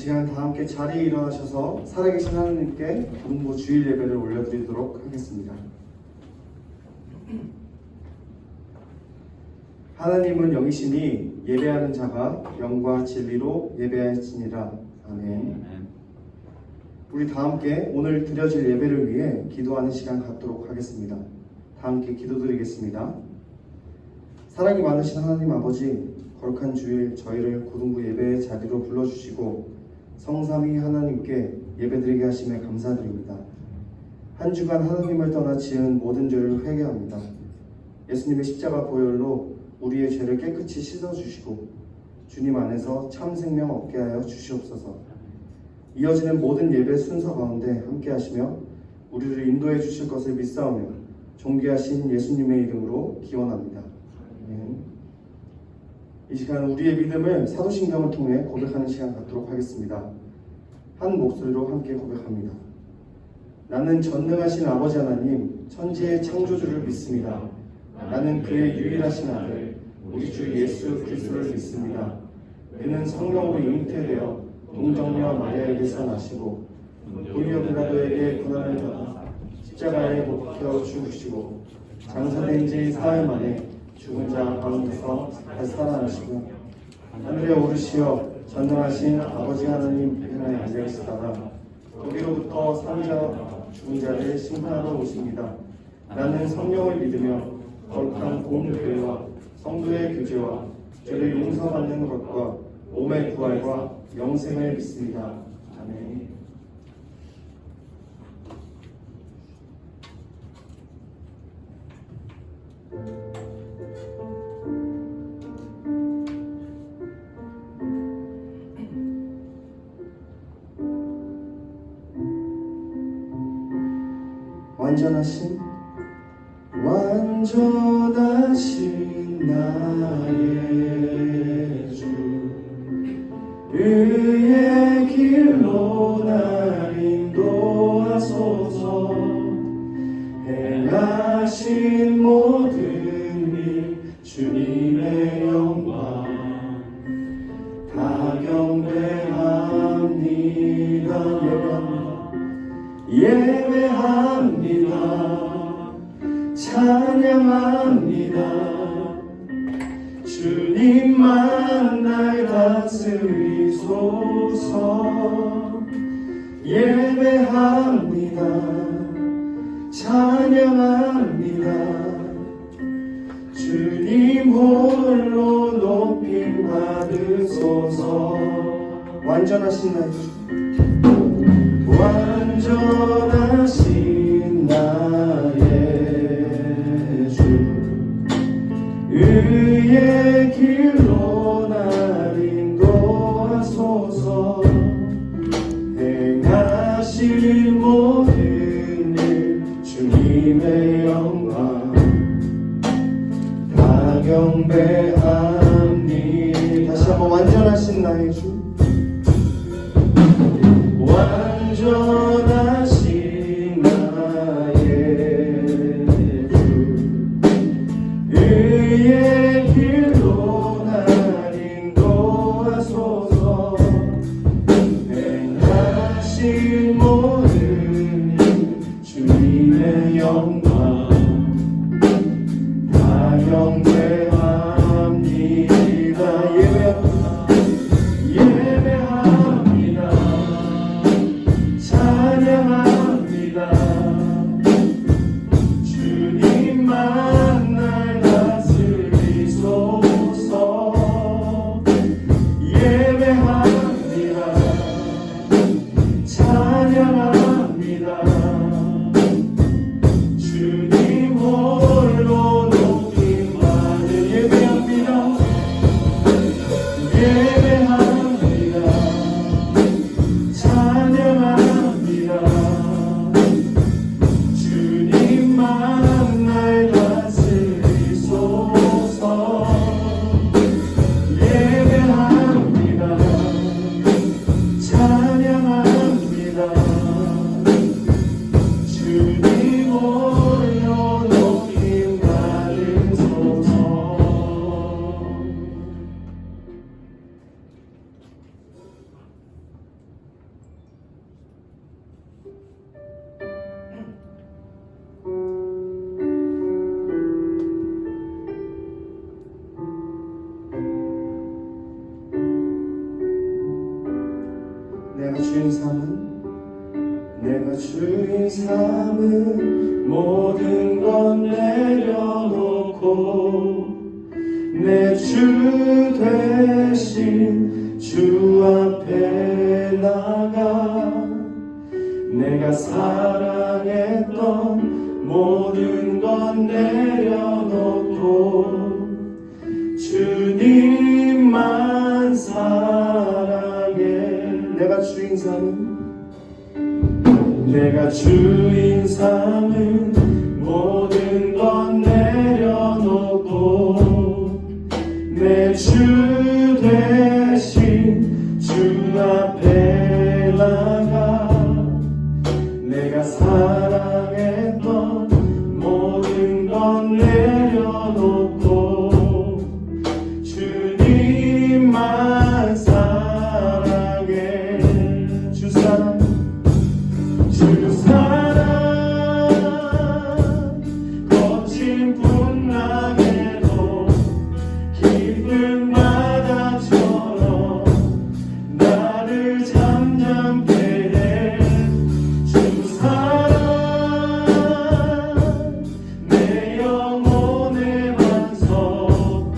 시간 다 함께 자리에 일어나셔서 살아계신 하나님께 공부 주일 예배를 올려드리도록 하겠습니다. 하나님은 영이시니 예배하는 자가 영과 진리로 예배할지니라. 아멘. 우리 다 함께 오늘 드려질 예배를 위해 기도하는 시간 갖도록 하겠습니다. 다 함께 기도드리겠습니다. 사랑이 많으신 하나님 아버지, 거룩한 주일 저희를 고등부 예배의 자리로 불러주시고 성삼위 하나님께 예배드리게 하심에 감사드립니다. 한 주간 하나님을 떠나 지은 모든 죄를 회개합니다. 예수님의 십자가 보혈로 우리의 죄를 깨끗이 씻어주시고 주님 안에서 참 생명 얻게 하여 주시옵소서. 이어지는 모든 예배 순서 가운데 함께 하시며 우리를 인도해 주실 것을 믿사오며 존귀하신 예수님의 이름으로 기원합니다. 이 시간 우리의 믿음을 사도신경을 통해 고백하는 시간 갖도록 하겠습니다. 한 목소리로 함께 고백합니다. 나는 전능하신 아버지 하나님 천지의 창조주를 믿습니다. 나는 그의 유일하신 아들 우리 주 예수 그리스도를 믿습니다. 그는 성령으로 잉태되어 동정녀 마리아에게서 나시고 본디오 빌라도에게 고난을 받아 십자가에 못 박혀 죽으시고 장사된 지 사흘 만에 죽은 자 가운데서 다시 살아나시고 하늘에 오르시어 전능하신 아버지 하나님 편에 앉아있다가 거기로부터 산자 죽은 자를 심판하러 오십니다. 나는 성령을 믿으며 거룩한 공교회와 성도의 교제와 죄를 용서받는 것과 몸의 부활과 영생을 믿습니다. 아멘. 완전하신 나의 주 의의 길로 날 인도하소서. 행하신 모든 일 주님의 영광 다 경배합니다. 예배합니다. 찬양합니다. 주님만 날 다스리소서. 예배합니다. 찬양합니다. 주님 홀로 높임 받으소서. 완전하신 나의 주 완전하신 나의 주 의의 길로 날 인도하소서. 행하신 모든 일 주님의 영광 다 경배합니다. 다시 한번 완전하신 나의 주 완전하신 나의 주 의의 길로 날 인도하소서. 행하신 모든 일 주님의 영광 다 경배합니다. 예배합니다. 찬양합니다. 주님만 날 다스리소서. 예배합니다. 찬양합니다. 주님만 삶은 모든 건 내려놓고 내 주 되신 주 앞에 나가 내가 사랑했던 모든 건 내려놓고 주님만 사랑해. 내가 주인 삼은 모든 건 내려놓고 내 주 대신 주 앞에 나가 내가 사랑했던 모든 건 내려놓고 주님만 사랑해. 주 사랑 거친 풍랑에도 깊은 바다처럼 나를 잠잠케 해. 주 사랑 내 영혼의 반석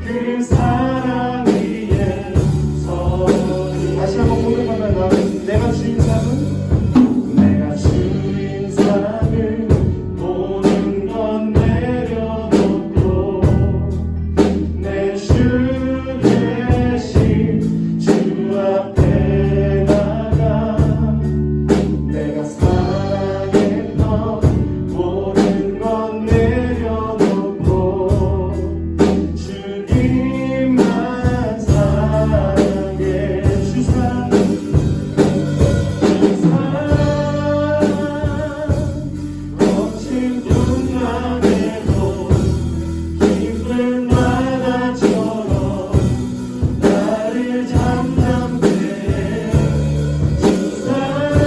그 사랑 위에 서리. 다시 한번 고백합니다. 내가 주인 삼은 모든 건 내려놓고 내 주 대신 주 앞에 나가 내가 사랑했던 모든 건 내려놓고 주님만 사랑해. 주 사랑 거친 풍랑에도 깊은 바다처럼 나를 잠잠케 해. 주 사랑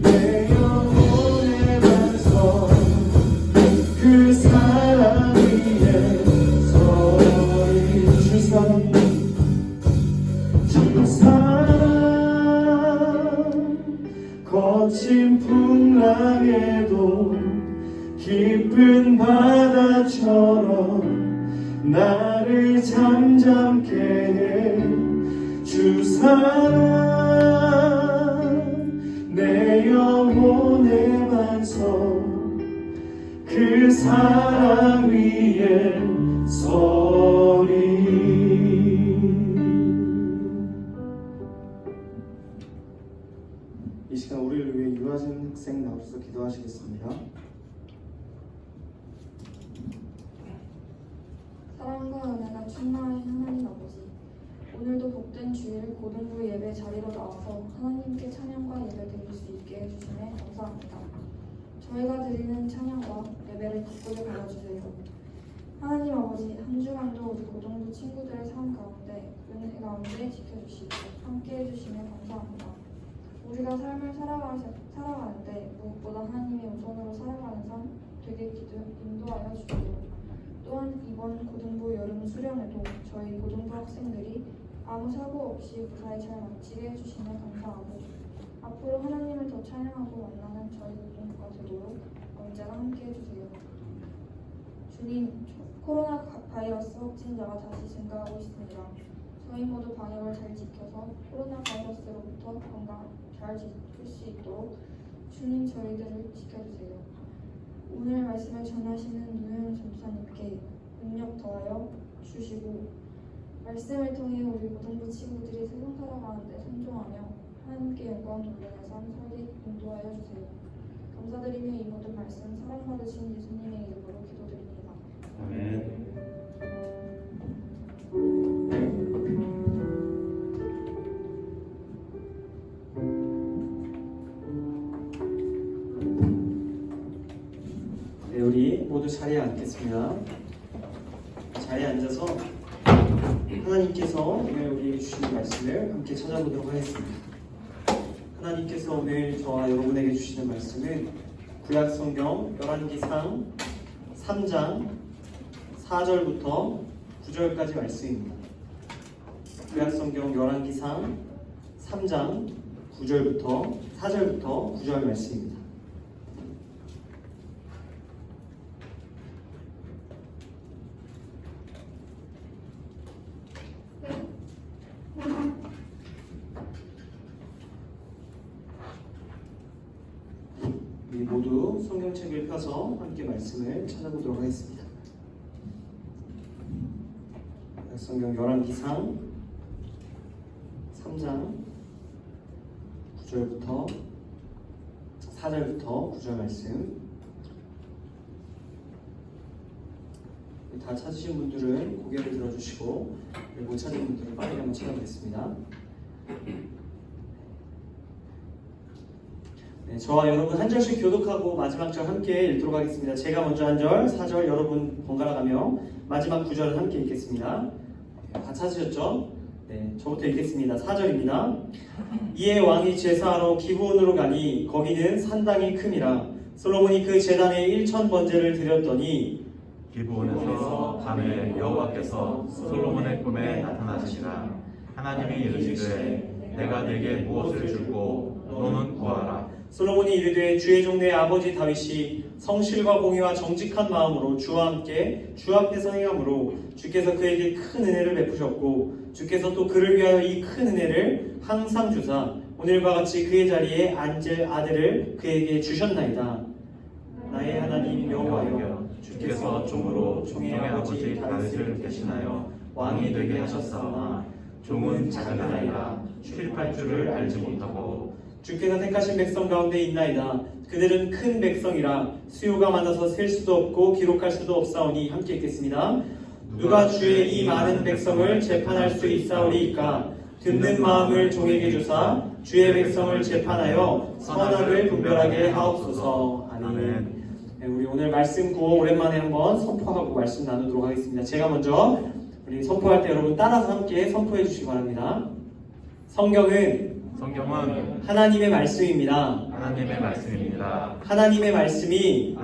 내 영혼의 반석 그 사랑 위에 서리. 주 사랑 거친 풍랑에도 깊은 바다처럼 나를 잠잠케 해. 주 사랑 내 영혼의 반석 그 사랑 위에 서리. 주 사랑 거친 풍랑에도 깊은 바다처럼 나를 잠잠케 해. 주 사랑 내 영혼의 반석 그 사랑 위에 서리. 이 시간 우리를 위해 유아진 학생 나오셔서 기도하시겠습니다. 사랑과 은혜가 충만하신 하나님 아버지, 오늘도 복된 주일 고등부 예배 자리로 나와서 하나님께 찬양과 예배 드릴 수 있게 해주심에 감사합니다. 저희가 드리는 찬양과 예배를 기쁘게 받아주세요. 하나님 아버지, 한 주간도 우리 고등부 친구들의 삶 가운데 은혜 가운데 지켜주시고 함께 해주심에 감사합니다. 우리가 삶을 살아가는데 무엇보다 하나님의 우선으로 살아가는 삶 되게 인도하여 주시고, 또한 이번 고등부 여름 수련회도 저희 고등부 학생들이 아무 사고 없이 무사히 잘 마치게 해주시며 감사하고, 앞으로 하나님을 더 찬양하고 만나는 저희 고등부가 되도록 언제나 함께 해주세요. 주님, 코로나 바이러스 확진자가 다시 증가하고 있습니다. 저희 모두 방역을 잘 지켜서 코로나 바이러스로부터 건강 잘 지킬 수 있도록 주님 저희들을 지켜주세요. 오늘 말씀을 전하시는 노현 전사님께 능력 더하여 주시고, 말씀을 통해 우리 고등부 친구들이 세상 살아가는데 순종하며 하나님께 영광 돌리는 삶 살게 인도하여 주세요. 감사드리며 이 모든 말씀 사랑받으신 예수님의 이름으로 기도드립니다. 아멘. 우리 모두 자리에 앉겠습니다. 자리에 앉아서 하나님께서 오늘 우리에게 주시는 말씀을 함께 찾아보도록 하겠습니다. 하나님께서 오늘 저와 여러분에게 주시는 말씀은 구약성경 열왕기상 3장 4절부터 9절까지 말씀입니다. 구약성경 열왕기상 3장 9절부터 4절부터 9절 말씀입니다. 우리 모두 성경책을 펴서 함께 말씀을 찾아보도록 하겠습니다. 성경 열왕기상 3장 9절부터 4절부터 9절 말씀. 다 찾으신 분들은 고개를 들어주시고 못 찾은 분들은 빠르게 한번 찾아보겠습니다. 네, 저와 여러분 한 절씩 교독하고 마지막 절 함께 읽도록 하겠습니다. 제가 먼저 한 절, 4절 여러분 번갈아 가며 마지막 9절을 함께 읽겠습니다. 네, 다 찾으셨죠? 네, 저부터 읽겠습니다. 4절입니다. 이에 왕이 제사하러 기브온으로 가니 거기는 산당이 큼이라. 솔로몬이 그 제단에 1000번제를 드렸더니 기브온에서 밤에 여호와께서 솔로몬의 꿈에 나타나시니라. 하나님이 이르시되 내가 네게 무엇을 줄고 너는 구하라. 솔로몬이 이르되 주의 종내 아버지 다윗이 성실과 공의와 정직한 마음으로 주와 함께 주 앞에서 행함으로 주께서 그에게 큰 은혜를 베푸셨고 주께서 또 그를 위하여 이 큰 은혜를 항상 주사 오늘과 같이 그의 자리에 앉을 아들을 그에게 주셨나이다. 나의 하나님 여호와여, 주께서 종으로 종의 아버지 다윗을 대신하여 왕이 되게 하셨사오나 종은 작은 아이라 출입할 줄을 알지 못하고 주께서 택하신 백성 가운데 있나이다. 그들은 큰 백성이라 수요가 많아서 셀 수도 없고 기록할 수도 없사오니 함께 읽겠습니다. 누가 주의 이 많은 백성을 재판할 수 있사오리이까. 듣는 마음을 종에게 주사 주의 백성을 재판하여 선악을 분별하게 하옵소서. 아멘. 네, 우리 오늘 말씀 구호 오랜만에 한번 선포하고 말씀 나누도록 하겠습니다. 제가 먼저 우리 선포할 때 여러분 따라서 함께 선포해 주시기 바랍니다. 성경은 하나님의 말씀입니다. 하나님의 말씀입니다. 하나님의 말씀이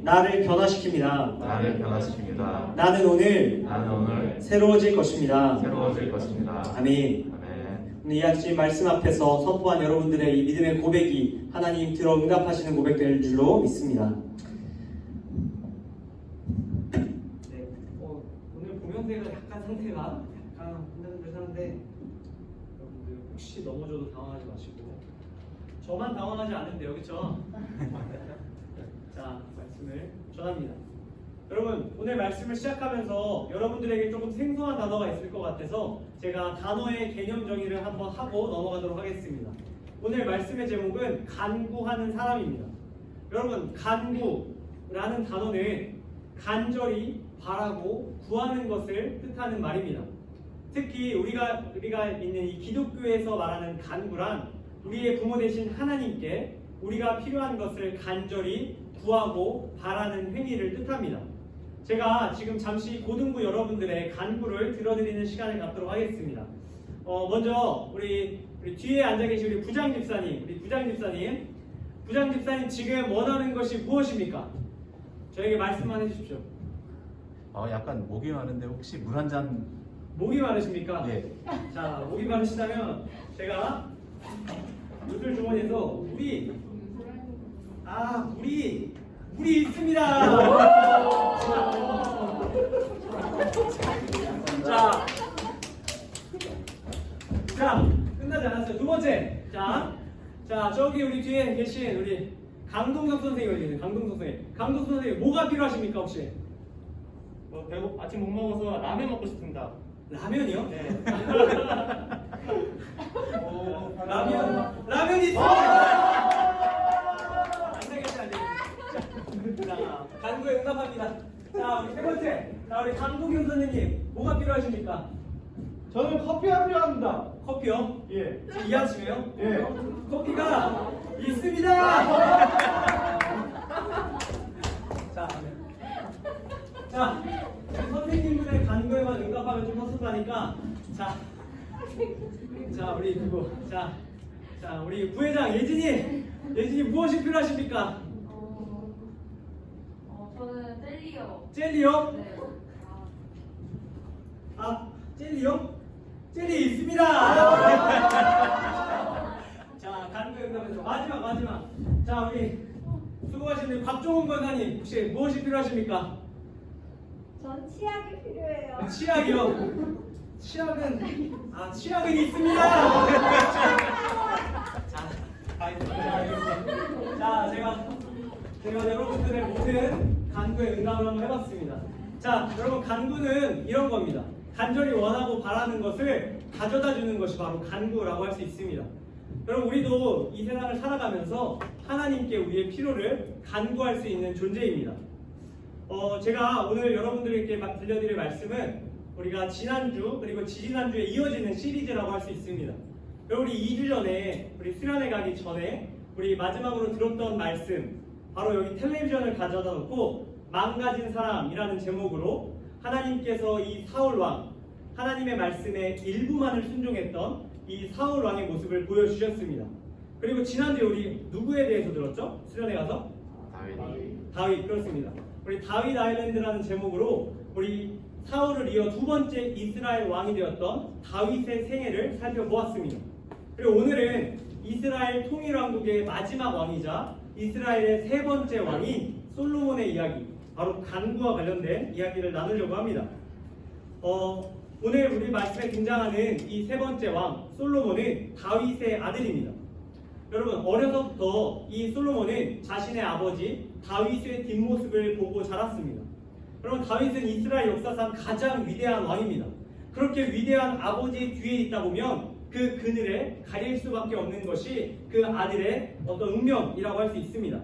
나를 변화시킵니다. 나는 오늘 새로워질 것입니다. 아멘. 오늘 이 아침 말씀 앞에서 선포한 여러분들의 이 믿음의 고백이 하나님 들어 응답하시는 고백될 줄로 믿습니다. 네, 오늘 보면대가 약간 상태가 약간 흔들흔들한데 여러분들 혹시 넘어져도 당황하지 마시고 저만 당황하지 않은데요, 그렇죠? 자, 말씀을 전합니다. 여러분, 오늘 말씀을 시작하면서 여러분들에게 조금 생소한 단어가 있을 것 같아서 제가 단어의 개념 정의를 한번 하고 넘어가도록 하겠습니다. 오늘 말씀의 제목은 간구하는 사람입니다. 여러분, 간구라는 단어는 간절히 바라고 구하는 것을 뜻하는 말입니다. 특히 우리가 있는 이 기독교에서 말하는 간구란 우리의 부모 되신 하나님께 우리가 필요한 것을 간절히 구하고 바라는 행위를 뜻합니다. 제가 지금 잠시 고등부 여러분들의 간구를 들어드리는 시간을 갖도록 하겠습니다. 먼저 우리 뒤에 앉아 계신 우리 부장 집사님, 부장 집사님 지금 원하는 것이 무엇입니까? 저에게 말씀만 해주십시오. 약간 목이 마른데 혹시 물 한 잔? 목이 마르십니까? 네. 자, 목이 마르시다면 제가 물을 주머니에서 물이 있습니다. 자, 끝나지 않았어요. 두 번째. 자, 저기 우리 뒤에 계신 우리 강동석 선생님 계세요. 강동석 선생님, 뭐가 필요하십니까 혹시? 아침 못 먹어서 라면 먹고 싶습니다. 라면이요? 네. 라면 있습니다. 안 되겠지. 자, 간구에 응답합니다. 자, 우리 세 번째. 자, 우리 강동경 선생님, 뭐가 필요하십니까? 저는 커피가 필요합니다. 커피요? 예. 지금 이 아침에요? 예. 커피가 있습니다. 그리고 자 우리 부회장 예진이 무엇이 필요하십니까? 저는 젤리요. 젤리요? 네. 젤리요? 젤리 있습니다. 자, 간구역담에서 마지막. 자, 우리 수고하시는 곽종훈 권사님 혹시 무엇이 필요하십니까? 전 치약이 필요해요. 치약이요? 치약은 있습니다. 자, 제가 여러분들의 모든 간구에 응답을 한번 해봤습니다. 자, 여러분 간구는 이런 겁니다. 간절히 원하고 바라는 것을 가져다 주는 것이 바로 간구라고 할 수 있습니다. 여러분 우리도 이 세상을 살아가면서 하나님께 우리의 필요를 간구할 수 있는 존재입니다. 제가 오늘 여러분들께 들려드릴 말씀은 우리가 지난주 그리고 지지난주에 이어지는 시리즈라고 할 수 있습니다. 여러분 우리 2주 전에 우리 수련회 가기 전에 우리 마지막으로 들었던 말씀 바로 여기 텔레비전을 가져다 놓고 망가진 사람이라는 제목으로 하나님께서 이 사울 왕 하나님의 말씀에 일부만을 순종했던 이 사울 왕의 모습을 보여주셨습니다. 그리고 지난주에 우리 누구에 대해서 들었죠? 수련회 가서? 다윗 그렇습니다. 우리 다윗 아일랜드라는 제목으로 우리 사울을 이어 두 번째 이스라엘 왕이 되었던 다윗의 생애를 살펴보았습니다. 그리고 오늘은 이스라엘 통일왕국의 마지막 왕이자 이스라엘의 세 번째 왕인 솔로몬의 이야기, 바로 간구와 관련된 이야기를 나누려고 합니다. 오늘 우리 말씀에 등장하는 이 세 번째 왕 솔로몬은 다윗의 아들입니다. 여러분 어려서부터 이 솔로몬은 자신의 아버지 다윗의 뒷모습을 보고 자랐습니다. 여러분 다윗은 이스라엘 역사상 가장 위대한 왕입니다. 그렇게 위대한 아버지 뒤에 있다 보면 그 그늘에 가릴 수밖에 없는 것이 그 아들의 어떤 운명이라고 할 수 있습니다.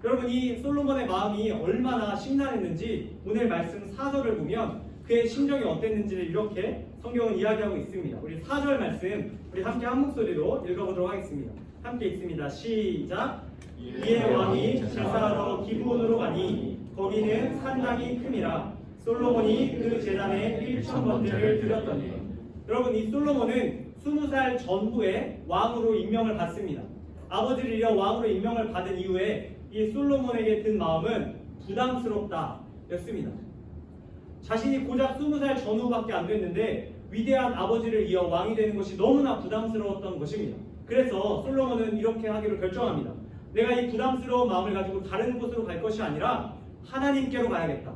여러분 이 솔로몬의 마음이 얼마나 심란했는지 오늘 말씀 4절을 보면 그의 심정이 어땠는지를 이렇게 성경은 이야기하고 있습니다. 우리 4절 말씀 우리 함께 한 목소리로 읽어보도록 하겠습니다. 함께 읽습니다. 시작. 이에 왕이 제사하러 기브온으로 가니 거기는 산당이 큼이라 솔로몬이 그 제단에 1,000번제를 드렸더니. 여러분 이 솔로몬은 20살 전후에 왕으로 임명을 받습니다. 아버지를 이어 왕으로 임명을 받은 이후에 이 솔로몬에게 든 마음은 부담스럽다 였습니다. 자신이 고작 20살 전후밖에 안 됐는데 위대한 아버지를 이어 왕이 되는 것이 너무나 부담스러웠던 것입니다. 그래서 솔로몬은 이렇게 하기로 결정합니다. 내가 이 부담스러운 마음을 가지고 다른 곳으로 갈 것이 아니라 하나님께로 가야겠다.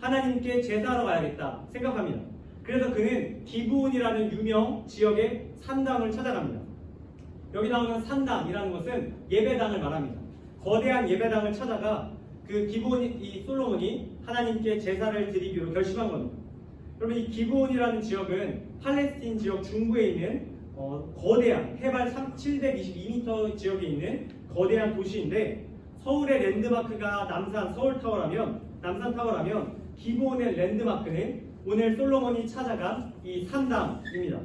하나님께 제사하러 가야겠다 생각합니다. 그래서 그는 기브온이라는 유명 지역의 산당을 찾아갑니다. 여기 나오는 산당이라는 것은 예배당을 말합니다. 거대한 예배당을 찾아가 그 기브온 이 솔로몬이 하나님께 제사를 드리기로 결심한 겁니다. 그러면 이 기브온이라는 지역은 팔레스틴 지역 중부에 있는 거대한 해발 722m 지역에 있는 거대한 도시인데 서울의 랜드마크가 남산 타워라면 기브온의 랜드마크는 오늘 솔로몬이 찾아간 이 산당입니다.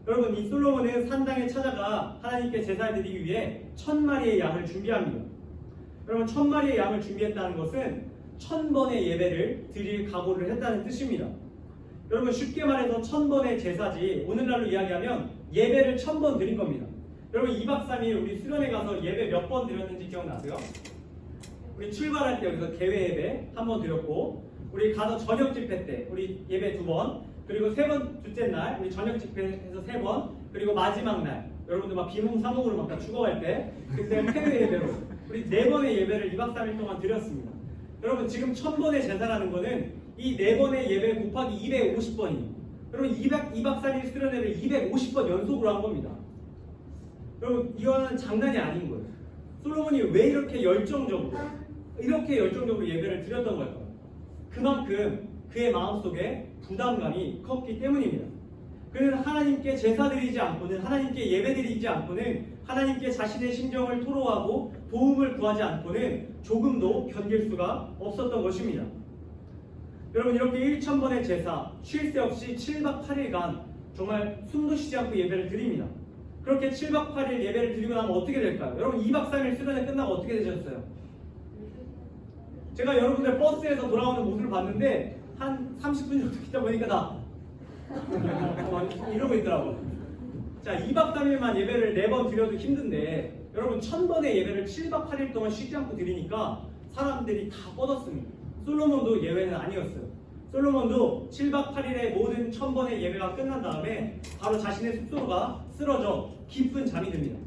여러분 이 솔로몬은 산당에 찾아가 하나님께 제사를 드리기 위해 1000마리의 양을 준비합니다. 여러분 1000마리의 양을 준비했다는 것은 1000번의 예배를 드릴 각오를 했다는 뜻입니다. 여러분 쉽게 말해서 1000번의 제사지 오늘날로 이야기하면 예배를 1000번 드린 겁니다. 여러분 2박 3일 우리 수련회 가서 예배 몇 번 드렸는지 기억나세요? 우리 출발할 때 여기서 개회 예배 한 번 드렸고 우리 가서 저녁 집회 때 우리 예배 2번 그리고 둘째 날 우리 저녁 집회에서 3번 그리고 마지막 날 여러분들 막 비몽사몽으로 막 다 죽어갈 때 그때 폐회 예배로 우리 4번의 예배를 2박 3일 동안 드렸습니다. 여러분 지금 1000번의 제사라는 거는 이 4번의 예배 곱하기 250번이에요. 여러분 2박 3일 수련회를 250번 연속으로 한 겁니다. 여러분 이거는 장난이 아닌 거예요. 솔로몬이 왜 이렇게 열정적으로 예배를 드렸던 걸까요? 그만큼 그의 마음속에 부담감이 컸기 때문입니다. 그는 하나님께 제사 드리지 않고는 하나님께 예배 드리지 않고는 하나님께 자신의 심정을 토로하고 도움을 구하지 않고는 조금도 견딜 수가 없었던 것입니다. 여러분 이렇게 1000번의 제사 쉴 새 없이 7박 8일간 정말 숨도 쉬지 않고 예배를 드립니다. 그렇게 7박 8일 예배를 드리고 나면 어떻게 될까요? 여러분 2박 3일 수련회 끝나고 어떻게 되셨어요? 제가 여러분들 버스에서 돌아오는 모습을 봤는데 한 30분 정도 있다 보니까 나 이러고 있더라고요. 자, 2박 3일만 예배를 4번 드려도 힘든데 여러분 1000번의 예배를 7박 8일 동안 쉬지 않고 드리니까 사람들이 다 뻗었습니다. 솔로몬도 예외는 아니었어요. 솔로몬도 7박 8일의 모든 1000번의 예배가 끝난 다음에 바로 자신의 숙소가 쓰러져 깊은 잠이 듭니다.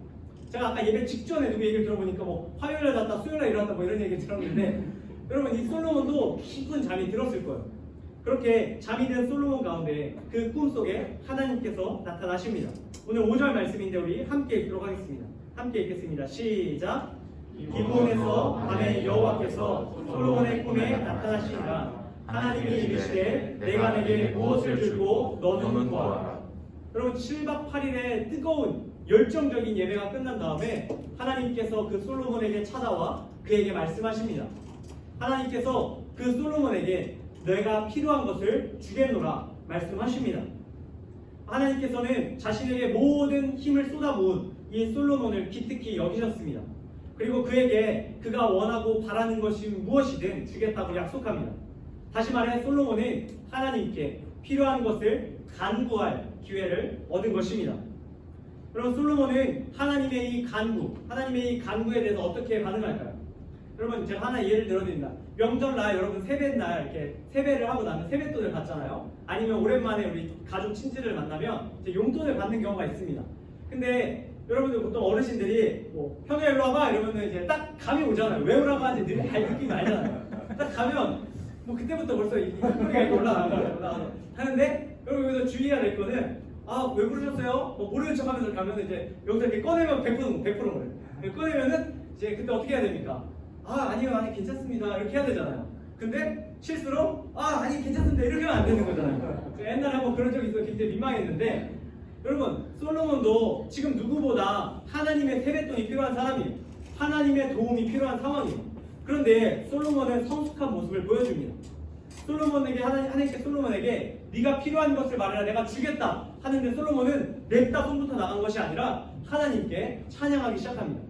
제가 아까 예배 직전에 누구 얘기를 들어보니까 뭐 화요일에 잤다 수요일에 일어났다 뭐 이런 얘기 들었는데 여러분 이 솔로몬도 깊은 잠이 들었을 거예요. 그렇게 잠이 든 솔로몬 가운데 그 꿈속에 하나님께서 나타나십니다. 오늘 5절 말씀인데 우리 함께 읽도록 하겠습니다. 함께 읽겠습니다. 시작. 기브온에서 밤에 여호와께서 솔로몬의 꿈에 나타나시니라. 하나님이 이르시되 내가 내게 무엇을 줄고 너는 구하라. 여러분 7박 8일의 뜨거운 열정적인 예배가 끝난 다음에 하나님께서 그 솔로몬에게 찾아와 그에게 말씀하십니다. 하나님께서 그 솔로몬에게 내가 필요한 것을 주겠노라 말씀하십니다. 하나님께서는 자신에게 모든 힘을 쏟아부은 이 솔로몬을 기특히 여기셨습니다. 그리고 그에게 그가 원하고 바라는 것이 무엇이든 주겠다고 약속합니다. 다시 말해 솔로몬은 하나님께 필요한 것을 간구할 기회를 얻은 것입니다. 여러분 솔로몬은 하나님의 이 간구에 대해서 어떻게 반응할까요? 여러분 제가 하나 예를 들어드립니다. 명절날 여러분 세뱃날 이렇게 세배를 하고 나면 세뱃돈을 받잖아요. 아니면 오랜만에 우리 가족 친지를 만나면 이제 용돈을 받는 경우가 있습니다. 근데 여러분들 보통 어르신들이 뭐 형이 일로 와봐 이러면 이제 딱 감이 오잖아요. 왜 오라고 하는지 늘 느낌이 알잖아요. 딱 가면 뭐 그때부터 벌써 이 소리가 올라가서 하는데 여러분 여기서 주의해야 될 거는 왜 부르셨어요? 뭐 모르는 척하면서 가면 이제 여기서 이렇게 꺼내면 100%는 꺼내면은 이제 그때 어떻게 해야 됩니까? 아니요 괜찮습니다 이렇게 해야 되잖아요. 근데 실수로 아니 괜찮습니다 이렇게 하면 안 되는 거잖아요. 옛날에 한번 그런 적이 있어서 굉장히 민망했는데 여러분 솔로몬도 지금 누구보다 하나님의 세뱃돈이 필요한 사람이에요. 하나님의 도움이 필요한 상황이에요. 그런데 솔로몬은 성숙한 모습을 보여줍니다. 하나님께 솔로몬에게 네가 필요한 것을 말해라 내가 주겠다 하는데 솔로몬은 냅다 손부터 나간 것이 아니라 하나님께 찬양하기 시작합니다.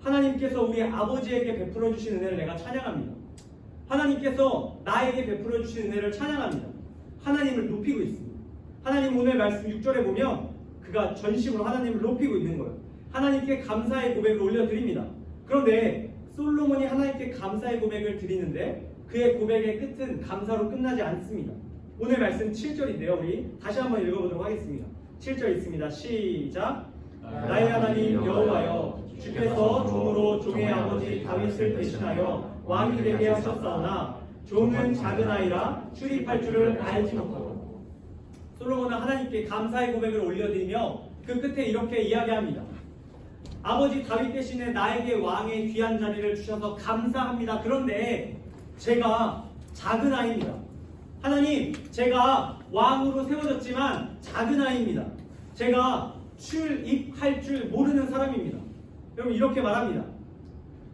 하나님께서 우리 아버지에게 베풀어 주신 은혜를 내가 찬양합니다. 하나님께서 나에게 베풀어 주신 은혜를 찬양합니다. 하나님을 높이고 있습니다. 하나님 오늘 말씀 6절에 보면 그가 전심으로 하나님을 높이고 있는 거예요. 하나님께 감사의 고백을 올려드립니다. 그런데 솔로몬이 하나님께 감사의 고백을 드리는데 그의 고백의 끝은 감사로 끝나지 않습니다. 오늘 말씀 7절인데요. 우리 다시 한번 읽어보도록 하겠습니다. 7절 있습니다. 시작. 나의 하나님 여호와여 주께서 종으로 종의 아버지 다윗을 대신하여 왕이 되게 하셨사오나 종은 작은 아이라 출입할 줄을 알지 못하고. 솔로몬은 하나님께 감사의 고백을 올려드리며 그 끝에 이렇게 이야기합니다. 아버지 다윗 대신에 나에게 왕의 귀한 자리를 주셔서 감사합니다. 그런데 제가 작은 아이입니다. 하나님, 제가 왕으로 세워졌지만 작은 아이입니다. 제가 출입할 줄 모르는 사람입니다. 여러분 이렇게 말합니다.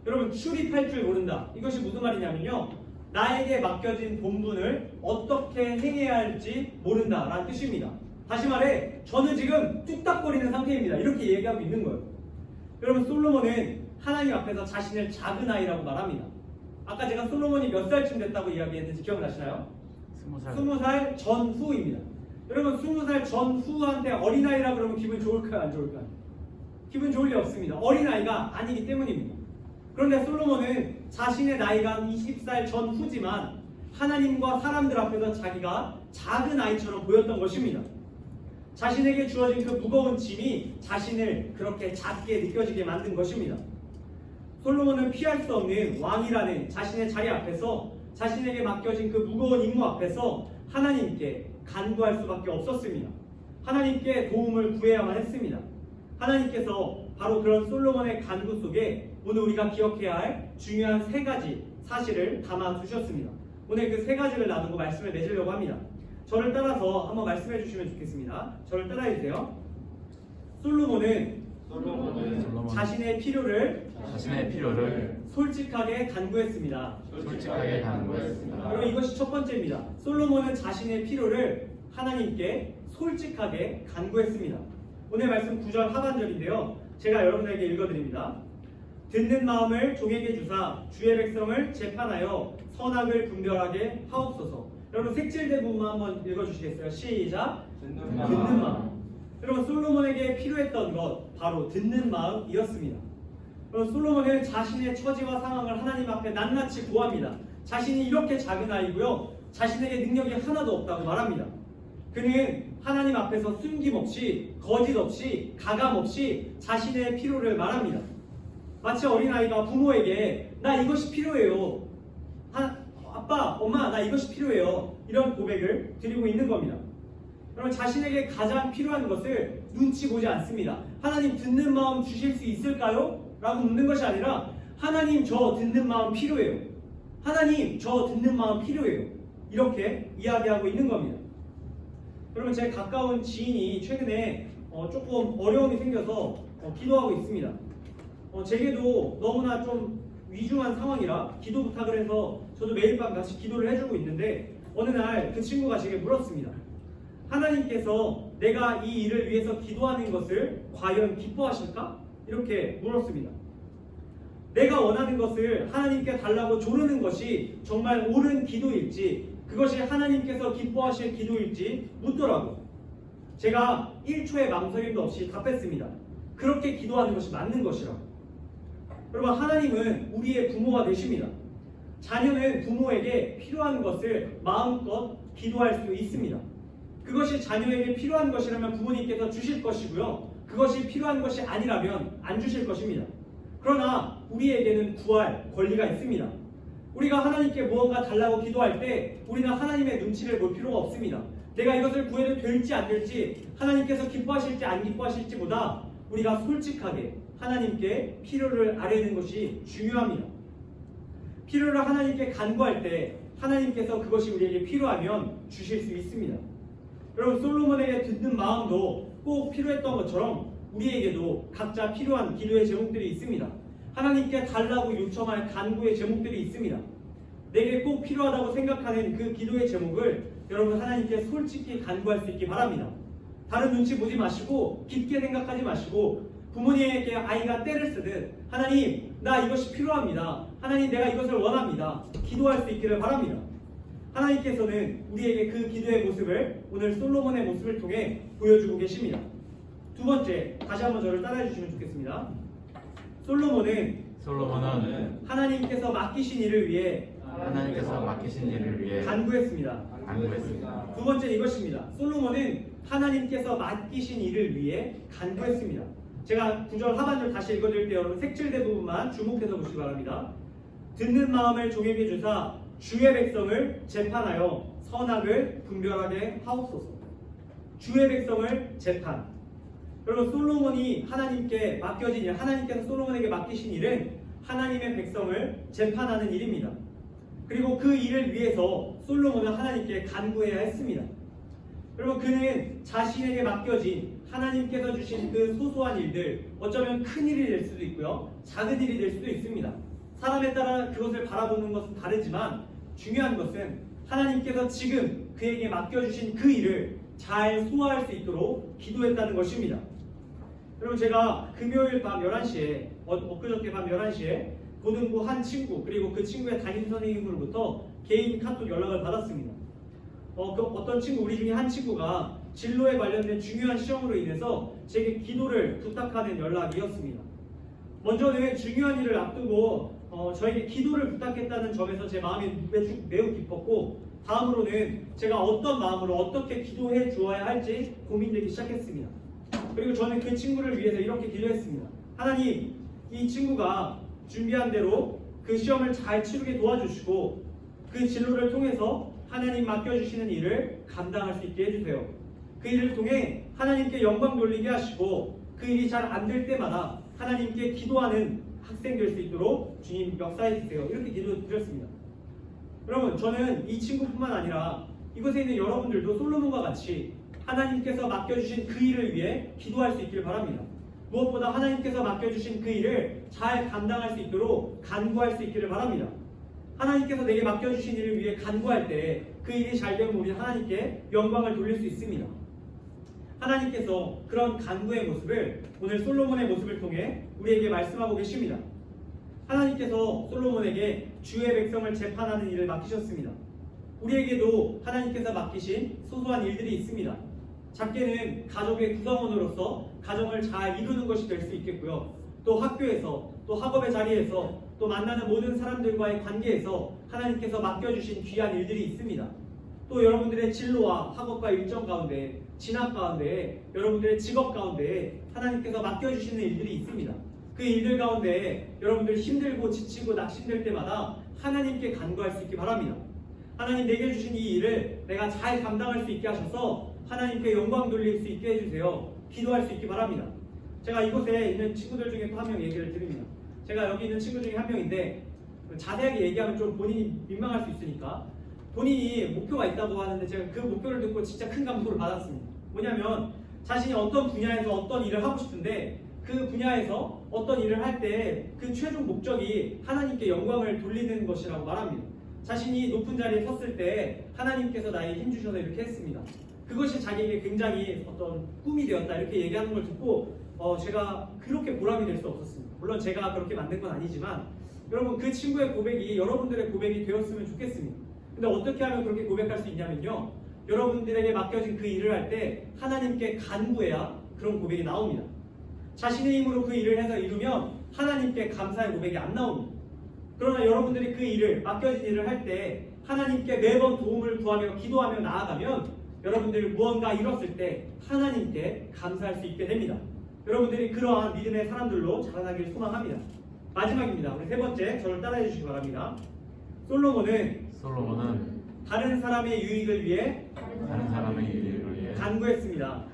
여러분 출입할 줄 모른다. 이것이 무슨 말이냐면요. 나에게 맡겨진 본분을 어떻게 행해야 할지 모른다라는 뜻입니다. 다시 말해 저는 지금 뚝딱거리는 상태입니다. 이렇게 얘기하고 있는 거예요. 여러분 솔로몬은 하나님 앞에서 자신을 작은 아이라고 말합니다. 아까 제가 솔로몬이 몇 살쯤 됐다고 이야기했는지 기억나시나요? 20살 전후입니다. 여러분 20살 전후한테 어린아이라 그러면 기분 좋을까요? 안 좋을까요? 기분 좋을 리 없습니다. 어린아이가 아니기 때문입니다. 그런데 솔로몬은 자신의 나이가 20살 전후지만 하나님과 사람들 앞에서 자기가 작은 아이처럼 보였던 것입니다. 자신에게 주어진 그 무거운 짐이 자신을 그렇게 작게 느껴지게 만든 것입니다. 솔로몬은 피할 수 없는 왕이라는 자신의 자리 앞에서 자신에게 맡겨진 그 무거운 임무 앞에서 하나님께 간구할 수밖에 없었습니다. 하나님께 도움을 구해야만 했습니다. 하나님께서 바로 그런 솔로몬의 간구 속에 오늘 우리가 기억해야 할 중요한 3가지 사실을 담아두셨습니다. 오늘 그 3가지를 나누고 말씀을 맺으려고 합니다. 저를 따라서 한번 말씀해 주시면 좋겠습니다. 저를 따라해주세요. 솔로몬은 자신의 필요를 솔직하게 간구했습니다. 그리고 이것이 첫 번째입니다. 솔로몬은 자신의 필요를 하나님께 솔직하게 간구했습니다. 오늘 말씀 9절 하반절인데요. 제가 여러분에게 읽어드립니다. 듣는 마음을 종에게 주사 주의 백성을 재판하여 선악을 분별하게 하옵소서. 여러분 색칠된 부분만 한번 읽어주시겠어요? 시작. 듣는 마음. 여러분 솔로몬에게 필요했던 것 바로 듣는 마음이었습니다. 여러분 솔로몬은 자신의 처지와 상황을 하나님 앞에 낱낱이 고합니다. 자신이 이렇게 작은 아이고요. 자신에게 능력이 하나도 없다고 말합니다. 그는 하나님 앞에서 숨김없이 거짓 없이 가감 없이 자신의 필요를 말합니다. 마치 어린아이가 부모에게 나 이것이 필요해요. 아빠, 엄마 나 이것이 필요해요. 이런 고백을 드리고 있는 겁니다. 여러분 자신에게 가장 필요한 것을 눈치 보지 않습니다. 하나님 듣는 마음 주실 수 있을까요? 라고 묻는 것이 아니라 하나님 저 듣는 마음 필요해요. 하나님 저 듣는 마음 필요해요. 이렇게 이야기하고 있는 겁니다. 여러분 제 가까운 지인이 최근에 조금 어려움이 생겨서 기도하고 있습니다. 제게도 너무나 좀 위중한 상황이라 기도 부탁을 해서 저도 매일 밤 같이 기도를 해주고 있는데 어느 날 그 친구가 제게 물었습니다. 하나님께서 내가 이 일을 위해서 기도하는 것을 과연 기뻐하실까? 이렇게 물었습니다. 내가 원하는 것을 하나님께 달라고 조르는 것이 정말 옳은 기도일지 그것이 하나님께서 기뻐하실 기도일지 묻더라고요. 제가 1초의 망설임도 없이 답했습니다. 그렇게 기도하는 것이 맞는 것이라고. 여러분 하나님은 우리의 부모가 되십니다. 자녀는 부모에게 필요한 것을 마음껏 기도할 수 있습니다. 그것이 자녀에게 필요한 것이라면 부모님께서 주실 것이고요. 그것이 필요한 것이 아니라면 안 주실 것입니다. 그러나 우리에게는 구할 권리가 있습니다. 우리가 하나님께 무언가 달라고 기도할 때 우리는 하나님의 눈치를 볼 필요가 없습니다. 내가 이것을 구해도 될지 안 될지 하나님께서 기뻐하실지 안 기뻐하실지보다 우리가 솔직하게 하나님께 필요를 아뢰는 것이 중요합니다. 필요를 하나님께 간구할 때 하나님께서 그것이 우리에게 필요하면 주실 수 있습니다. 여러분 솔로몬에게 듣는 마음도 꼭 필요했던 것처럼 우리에게도 각자 필요한 기도의 제목들이 있습니다. 하나님께 달라고 요청할 간구의 제목들이 있습니다. 내게 꼭 필요하다고 생각하는 그 기도의 제목을 여러분 하나님께 솔직히 간구할 수 있기 바랍니다. 다른 눈치 보지 마시고 깊게 생각하지 마시고 부모님에게 아이가 떼를 쓰듯 하나님 나 이것이 필요합니다. 하나님 내가 이것을 원합니다. 기도할 수 있기를 바랍니다. 하나님께서는 우리에게 그 기도의 모습을 오늘 솔로몬의 모습을 통해 보여주고 계십니다. 두 번째, 다시 한번 저를 따라해 주시면 좋겠습니다. 솔로몬은 하나님께서 맡기신 일을 위해 간구했습니다. 두 번째 이것입니다. 솔로몬은 하나님께서 맡기신 일을 위해 간구했습니다. 제가 9절 하반절 다시 읽어드릴 때 여러분 색칠된 부분만 주목해서 보시기 바랍니다. 듣는 마음을 종에게 주사 주의 백성을 재판하여 선악을 분별하게 하옵소서. 주의 백성을 재판. 여러분 솔로몬이 하나님께 맡겨진 일, 하나님께서 솔로몬에게 맡기신 일은 하나님의 백성을 재판하는 일입니다. 그리고 그 일을 위해서 솔로몬은 하나님께 간구해야 했습니다. 여러분 그는 자신에게 맡겨진 하나님께서 주신 그 소소한 일들, 어쩌면 큰 일이 될 수도 있고요, 작은 일이 될 수도 있습니다. 사람에 따라 그것을 바라보는 것은 다르지만 중요한 것은 하나님께서 지금 그에게 맡겨주신 그 일을 잘 소화할 수 있도록 기도했다는 것입니다. 여러분 제가 금요일 밤 11시에 엊그저께 밤 11시에 고등부 한 친구 그리고 그 친구의 담임 선생님으로부터 개인 카톡 연락을 받았습니다. 어떤 친구, 우리 중에 한 친구가 진로에 관련된 중요한 시험으로 인해서 제게 기도를 부탁하는 연락이었습니다. 먼저는 중요한 일을 앞두고 저에게 기도를 부탁했다는 점에서 제 마음이 매우 깊었고, 다음으로는 제가 어떤 마음으로 어떻게 기도해 주어야 할지 고민되기 시작했습니다. 그리고 저는 그 친구를 위해서 이렇게 기도했습니다. 하나님, 이 친구가 준비한 대로 그 시험을 잘 치르게 도와주시고 그 진로를 통해서 하나님 맡겨주시는 일을 감당할 수 있게 해주세요. 그 일을 통해 하나님께 영광 돌리게 하시고 그 일이 잘 안 될 때마다 하나님께 기도하는 학생 될 수 있도록 주님 역사해 주세요. 이렇게 기도드렸습니다. 여러분, 저는 이 친구뿐만 아니라 이곳에 있는 여러분들도 솔로몬과 같이 하나님께서 맡겨주신 그 일을 위해 기도할 수 있기를 바랍니다. 무엇보다 하나님께서 맡겨주신 그 일을 잘 감당할 수 있도록 간구할 수 있기를 바랍니다. 하나님께서 내게 맡겨주신 일을 위해 간구할 때 그 일이 잘 되면 우리는 하나님께 영광을 돌릴 수 있습니다. 하나님께서 그런 간구의 모습을 오늘 솔로몬의 모습을 통해 우리에게 말씀하고 계십니다. 하나님께서 솔로몬에게 주의 백성을 재판하는 일을 맡기셨습니다. 우리에게도 하나님께서 맡기신 소소한 일들이 있습니다. 작게는 가족의 구성원으로서 가정을 잘 이루는 것이 될 수 있겠고요. 또 학교에서, 또 학업의 자리에서, 또 만나는 모든 사람들과의 관계에서 하나님께서 맡겨주신 귀한 일들이 있습니다. 또 여러분들의 진로와 학업과 일정 가운데, 진학 가운데, 여러분들의 직업 가운데 하나님께서 맡겨주시는 일들이 있습니다. 그 일들 가운데 여러분들 힘들고 지치고 낙심될 때마다 하나님께 간구할 수 있기 바랍니다. 하나님 내게 주신 이 일을 내가 잘 감당할 수 있게 하셔서 하나님께 영광 돌릴 수 있게 해주세요. 기도할 수 있기 바랍니다. 제가 이곳에 있는 친구들 중에 또 한 명 얘기를 드립니다. 제가 여기 있는 친구 중에 한 명인데 자세하게 얘기하면 좀 본인이 민망할 수 있으니까 본인이 목표가 있다고 하는데 제가 그 목표를 듣고 진짜 큰 감동을 받았습니다. 뭐냐면 자신이 어떤 분야에서 어떤 일을 하고 싶은데 그 분야에서 어떤 일을 할 때 그 최종 목적이 하나님께 영광을 돌리는 것이라고 말합니다. 자신이 높은 자리에 섰을 때 하나님께서 나에게 힘주셔서 이렇게 했습니다. 그것이 자기에게 굉장히 어떤 꿈이 되었다 이렇게 얘기하는 걸 듣고 제가 그렇게 보람이 될 수 없었습니다. 물론 제가 그렇게 만든 건 아니지만 여러분 그 친구의 고백이 여러분들의 고백이 되었으면 좋겠습니다. 근데 어떻게 하면 그렇게 고백할 수 있냐면요. 여러분들에게 맡겨진 그 일을 할 때 하나님께 간구해야 그런 고백이 나옵니다. 자신의 힘으로 그 일을 해서 이루면 하나님께 감사의 고백이 안 나옵니다. 그러나 여러분들이 그 일을 맡겨진 일을 할 때 하나님께 매번 도움을 구하며 기도하며 나아가면 여러분들이 무언가 이뤘을 때 하나님께 감사할 수 있게 됩니다. 여러분들이 그러한 믿음의 사람들로 자라나길 소망합니다. 마지막입니다. 우리 세 번째 저를 따라해 주시기 바랍니다. 솔로몬은 다른 사람의 유익을 위해 간구했습니다.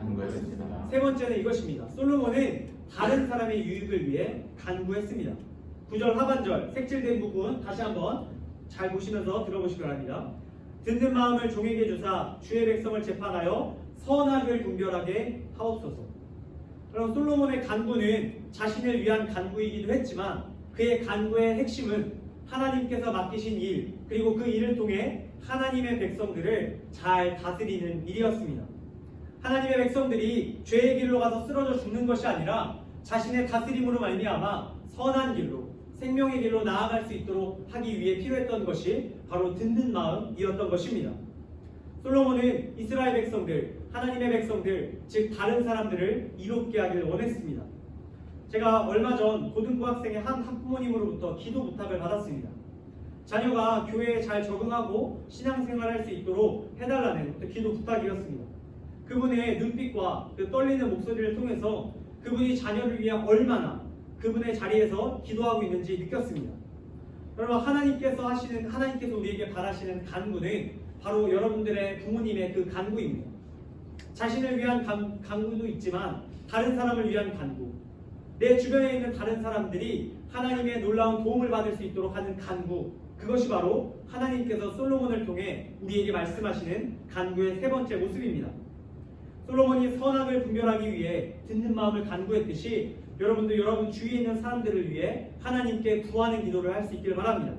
세 번째는 이것입니다. 솔로몬은 다른 사람의 유익을 위해 간구했습니다. 9절 하반절 색칠된 부분 다시 한번 잘 보시면서 들어보시기 바랍니다. 듣는 마음을 종에게 주사 주의 백성을 재판하여 선악을 분별하게 하옵소서. 그럼 솔로몬의 간구는 자신을 위한 간구이기도 했지만 그의 간구의 핵심은 하나님께서 맡기신 일 그리고 그 일을 통해 하나님의 백성들을 잘 다스리는 일이었습니다. 하나님의 백성들이 죄의 길로 가서 쓰러져 죽는 것이 아니라 자신의 다스림으로 말미암아 선한 길로 생명의 길로 나아갈 수 있도록 하기 위해 필요했던 것이 바로 듣는 마음이었던 것입니다. 솔로몬은 이스라엘 백성들, 하나님의 백성들, 즉 다른 사람들을 이롭게 하길 원했습니다. 제가 얼마 전 고등부 학생의 한 학부모님으로부터 기도 부탁을 받았습니다. 자녀가 교회에 잘 적응하고 신앙생활할 수 있도록 해달라는 기도 부탁이었습니다. 그분의 눈빛과 그 떨리는 목소리를 통해서 그분이 자녀를 위해 얼마나 그분의 자리에서 기도하고 있는지 느꼈습니다. 여러분 하나님께서 우리에게 바라시는 간구는 바로 여러분들의 부모님의 그 간구입니다. 자신을 위한 간구도 있지만 다른 사람을 위한 간구, 내 주변에 있는 다른 사람들이 하나님의 놀라운 도움을 받을 수 있도록 하는 간구, 그것이 바로 하나님께서 솔로몬을 통해 우리에게 말씀하시는 간구의 세 번째 모습입니다. 솔로몬이 선악을 분별하기 위해 듣는 마음을 간구했듯이 여러분도 여러분 주위에 있는 사람들을 위해 하나님께 구하는 기도를 할 수 있기를 바랍니다.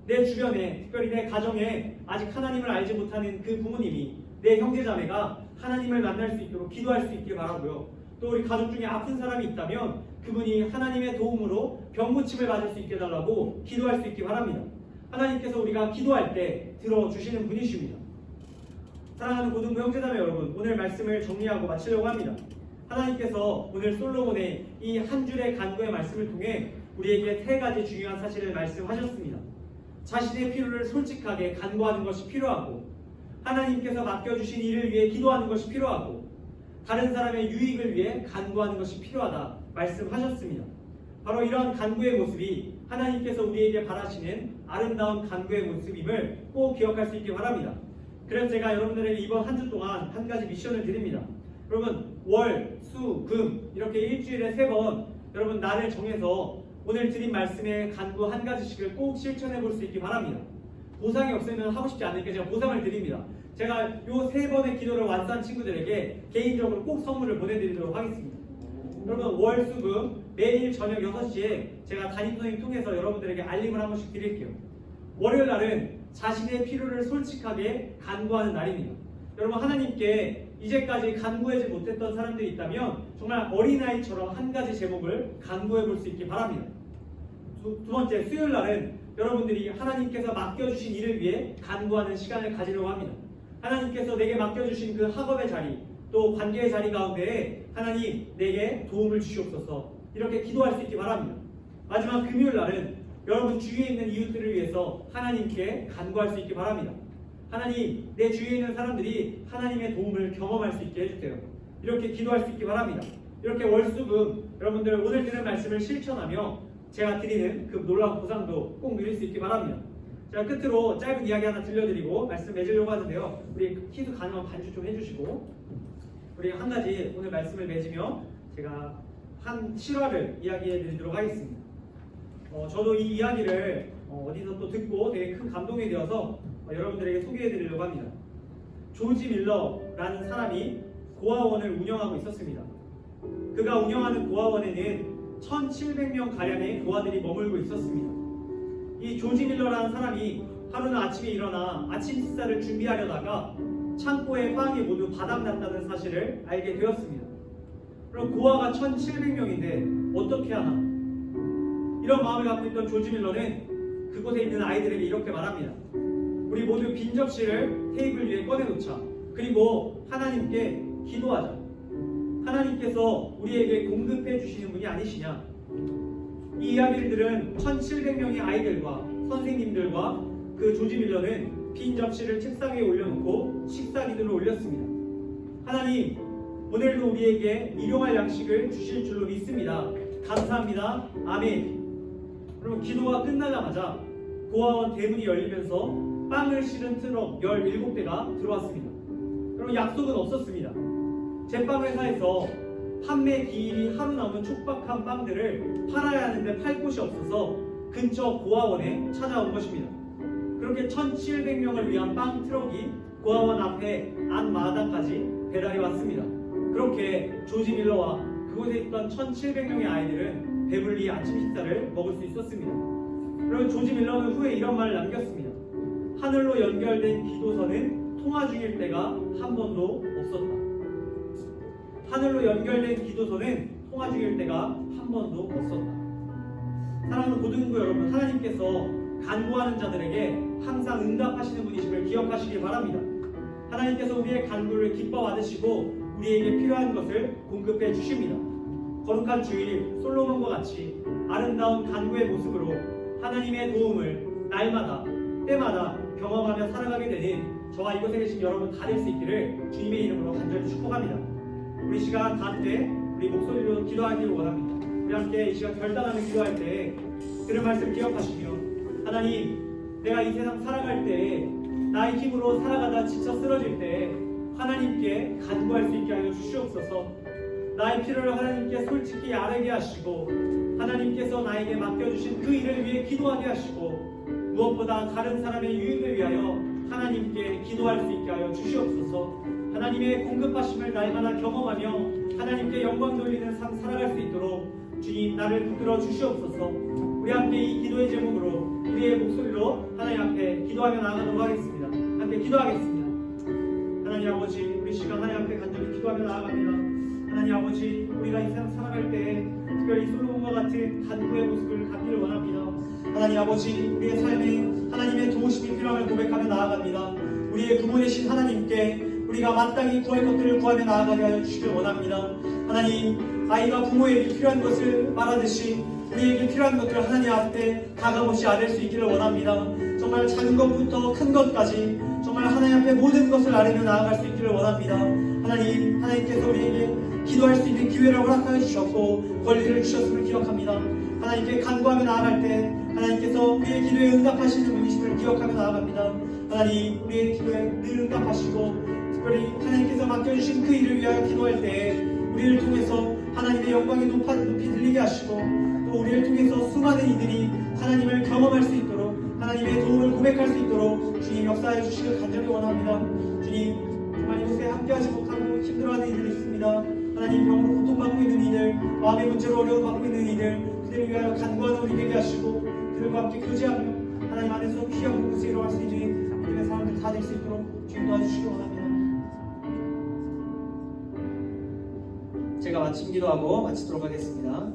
내 주변에, 특별히 내 가정에 아직 하나님을 알지 못하는 그 부모님이, 내 형제자매가 하나님을 만날 수 있도록 기도할 수 있기를 바라고요. 또 우리 가족 중에 아픈 사람이 있다면 그분이 하나님의 도움으로 병고침을 받을 수 있게 해달라고 기도할 수 있기 바랍니다. 하나님께서 우리가 기도할 때 들어주시는 분이십니다. 사랑하는 고등부 형제자매 여러분, 오늘 말씀을 정리하고 마치려고 합니다. 하나님께서 오늘 솔로몬의 이 한 줄의 간구의 말씀을 통해 우리에게 세 가지 중요한 사실을 말씀하셨습니다. 자신의 필요를 솔직하게 간구하는 것이 필요하고, 하나님께서 맡겨주신 일을 위해 기도하는 것이 필요하고, 다른 사람의 유익을 위해 간구하는 것이 필요하다 말씀하셨습니다. 바로 이러한 간구의 모습이 하나님께서 우리에게 바라시는 아름다운 간구의 모습임을 꼭 기억할 수 있기 바랍니다. 그래서 제가 여러분들에게 이번 한 주 동안 한 가지 미션을 드립니다. 여러분 월, 수, 금 이렇게 일주일에 3번 여러분 날을 정해서 오늘 드린 말씀의 간구 한 가지씩을 꼭 실천해 볼 수 있기 바랍니다. 보상이 없으면 하고 싶지 않으니까 제가 보상을 드립니다. 제가 요 3번의 기도를 완수한 친구들에게 개인적으로 꼭 선물을 보내드리도록 하겠습니다. 여러분 월, 수, 금 매일 저녁 6시에 제가 담임선생님 통해서 여러분들에게 알림을 한 번씩 드릴게요. 월요일 날은 자신의 필요를 솔직하게 간구하는 날입니다. 여러분 하나님께 이제까지 간구하지 못했던 사람들이 있다면 정말 어린아이처럼 한 가지 제목을 간구해 볼 수 있기 바랍니다. 두 번째 수요일 날은 여러분들이 하나님께서 맡겨주신 일을 위해 간구하는 시간을 가지려고 합니다. 하나님께서 내게 맡겨주신 그 학업의 자리, 또 관계의 자리 가운데 하나님 내게 도움을 주시옵소서 이렇게 기도할 수 있기 바랍니다. 마지막 금요일 날은 여러분 주위에 있는 이웃들을 위해서 하나님께 간구할 수 있기 바랍니다. 하나님, 내 주위에 있는 사람들이 하나님의 도움을 경험할 수 있게 해주세요. 이렇게 기도할 수 있기 바랍니다. 이렇게 월수금 여러분들 오늘 들은 말씀을 실천하며 제가 드리는 그 놀라운 보상도 꼭 누릴 수 있기 바랍니다. 제가 끝으로 짧은 이야기 하나 들려드리고 말씀 맺으려고 하는데요. 우리 키도 가능한 반주 좀 해주시고 우리 한 가지 오늘 말씀을 맺으며 제가 한 실화를 이야기해 드리도록 하겠습니다. 저도 이 이야기를 어디서 또 듣고 되게 큰 감동이 되어서 여러분들에게 소개해 드리려고 합니다. 조지 밀러라는 사람이 고아원을 운영하고 있었습니다. 그가 운영하는 고아원에는 1,700명 가량의 고아들이 머물고 있었습니다. 이 조지 밀러라는 사람이 하루는 아침에 일어나 아침 식사를 준비하려다가 창고에 빵이 모두 바닥났다는 사실을 알게 되었습니다. 그럼 고아가 1,700명인데 어떻게 하나? 이런 마음을 갖고 있던 조지 밀러는 그곳에 있는 아이들에게 이렇게 말합니다. 우리 모두 빈 접시를 테이블 위에 꺼내놓자. 그리고 하나님께 기도하자. 하나님께서 우리에게 공급해 주시는 분이 아니시냐? 이 이야기를 들은 1,700명의 아이들과 선생님들과 그 조지 밀러는 빈 접시를 책상 위에 올려놓고 식사 기도를 올렸습니다. 하나님, 오늘도 우리에게 일용할 양식을 주실 줄로 믿습니다. 감사합니다. 아멘. 그럼 기도가 끝나자마자 고아원 대문이 열리면서 빵을 실은 트럭 17대가 들어왔습니다. 그럼 약속은 없었습니다. 제빵회사에서 판매 기일이 하루 남은 촉박한 빵들을 팔아야 하는데 팔 곳이 없어서 근처 고아원에 찾아온 것입니다. 그렇게 1,700명을 위한 빵 트럭이 고아원 앞에 안마당까지 배달이 왔습니다. 그렇게 조지 밀러와 그곳에 있던 1,700명의 아이들은 배불리 아침 식사를 먹을 수 있었습니다. 그리고 조지 밀러는 후에 이런 말을 남겼습니다. 하늘로 연결된 기도선은 통화 중일 때가 한 번도 없었다. 하늘로 연결된 기도선은 통화 중일 때가 한 번도 없었다. 사랑하는 고등부 여러분, 하나님께서 간구하는 자들에게 항상 응답하시는 분이심을 기억하시길 바랍니다. 하나님께서 우리의 간구를 기뻐 받으시고 우리에게 필요한 것을 공급해 주십니다. 거룩한 주일 솔로몬과 같이 아름다운 간구의 모습으로 하나님의 도움을 날마다 때마다 경험하며 살아가게 되는 저와 이곳에 계신 여러분 다 될 수 있기를 주님의 이름으로 간절히 축복합니다. 우리 시간 다 함께 우리 목소리로 기도하기를 원합니다. 우리 함께 이 시간 결단하며 기도할 때 들은 말씀 기억하시며 하나님, 내가 이 세상 살아갈 때 나의 힘으로 살아가다 지쳐 쓰러질 때 하나님께 간구할 수 있게 하여 주시옵소서. 나의 필요를 하나님께 솔직히 아뢰게 하시고 하나님께서 나에게 맡겨주신 그 일을 위해 기도하게 하시고 무엇보다 다른 사람의 유익을 위하여 하나님께 기도할 수 있게 하여 주시옵소서. 하나님의 공급하심을 날마다 경험하며 하나님께 영광 돌리는 삶 살아갈 수 있도록 주님 나를 붙들어 주시옵소서. 우리 함께 이 기도의 제목으로 우리의 목소리로 하나님 앞에 기도하며 나아가도록 하겠습니다. 함께 기도하겠습니다. 하나님 아버지, 우리 시간 하나님 앞에 간절히 기도하며 나아갑니다. 하나님 아버지, 우리가 이 세상 살아갈 때 특별히 솔로몬과 같은 간구의 모습을 갖기를 원합니다. 하나님 아버지, 우리의 삶에 하나님의 도우심이 필요함을 고백하며 나아갑니다. 우리의 부모 되신 하나님께 우리가 마땅히 구할 것들을 구하며 나아가게 하여 주시길 원합니다. 하나님, 아이가 부모에게 필요한 것을 말하듯이 우리에게 필요한 것들을 하나님 앞에 다가오시 아뢰 수 있기를 원합니다. 정말 작은 것부터 큰 것까지 정말 하나님 앞에 모든 것을 아뢰며 나아갈 수 있기를 원합니다. 하나님, 하나님께서 우리에게 기도할 수 있는 기회를 허락하여 주셨고 권리를 주셨음을 기억합니다. 하나님께 간구하며 나아갈 때 하나님께서 우리의 기도에 응답하시는 분이심을 기억하며 나아갑니다. 하나님, 우리의 기도에 늘 응답하시고 특별히 하나님께서 맡겨주신 그 일을 위하여 기도할 때 우리를 통해서 하나님의 영광이 높이 들리게 하시고 또 우리를 통해서 수많은 이들이 하나님을 경험할 수 있도록 하나님의 도움을 고백할 수 있도록 주님 역사해 주시길 간절히 원합니다. 주님, 정말 이곳에 함께하지 못하고 힘들어하는 이들이 있습니다. 하나님, 병으로 고통받고 있는 이들, 마음의 문제로 어려움 받고 있는 이들, 그들을 위하여 간구하는 우리 되게 하시고 그들과 함께 교제하며 하나님 안에서 귀한 곳에서 일어날 수 있는 믿음의 사람들 다 될 수 있도록 주님 도와주시기 원합니다. 제가 마침 기도하고 마치도록 하겠습니다.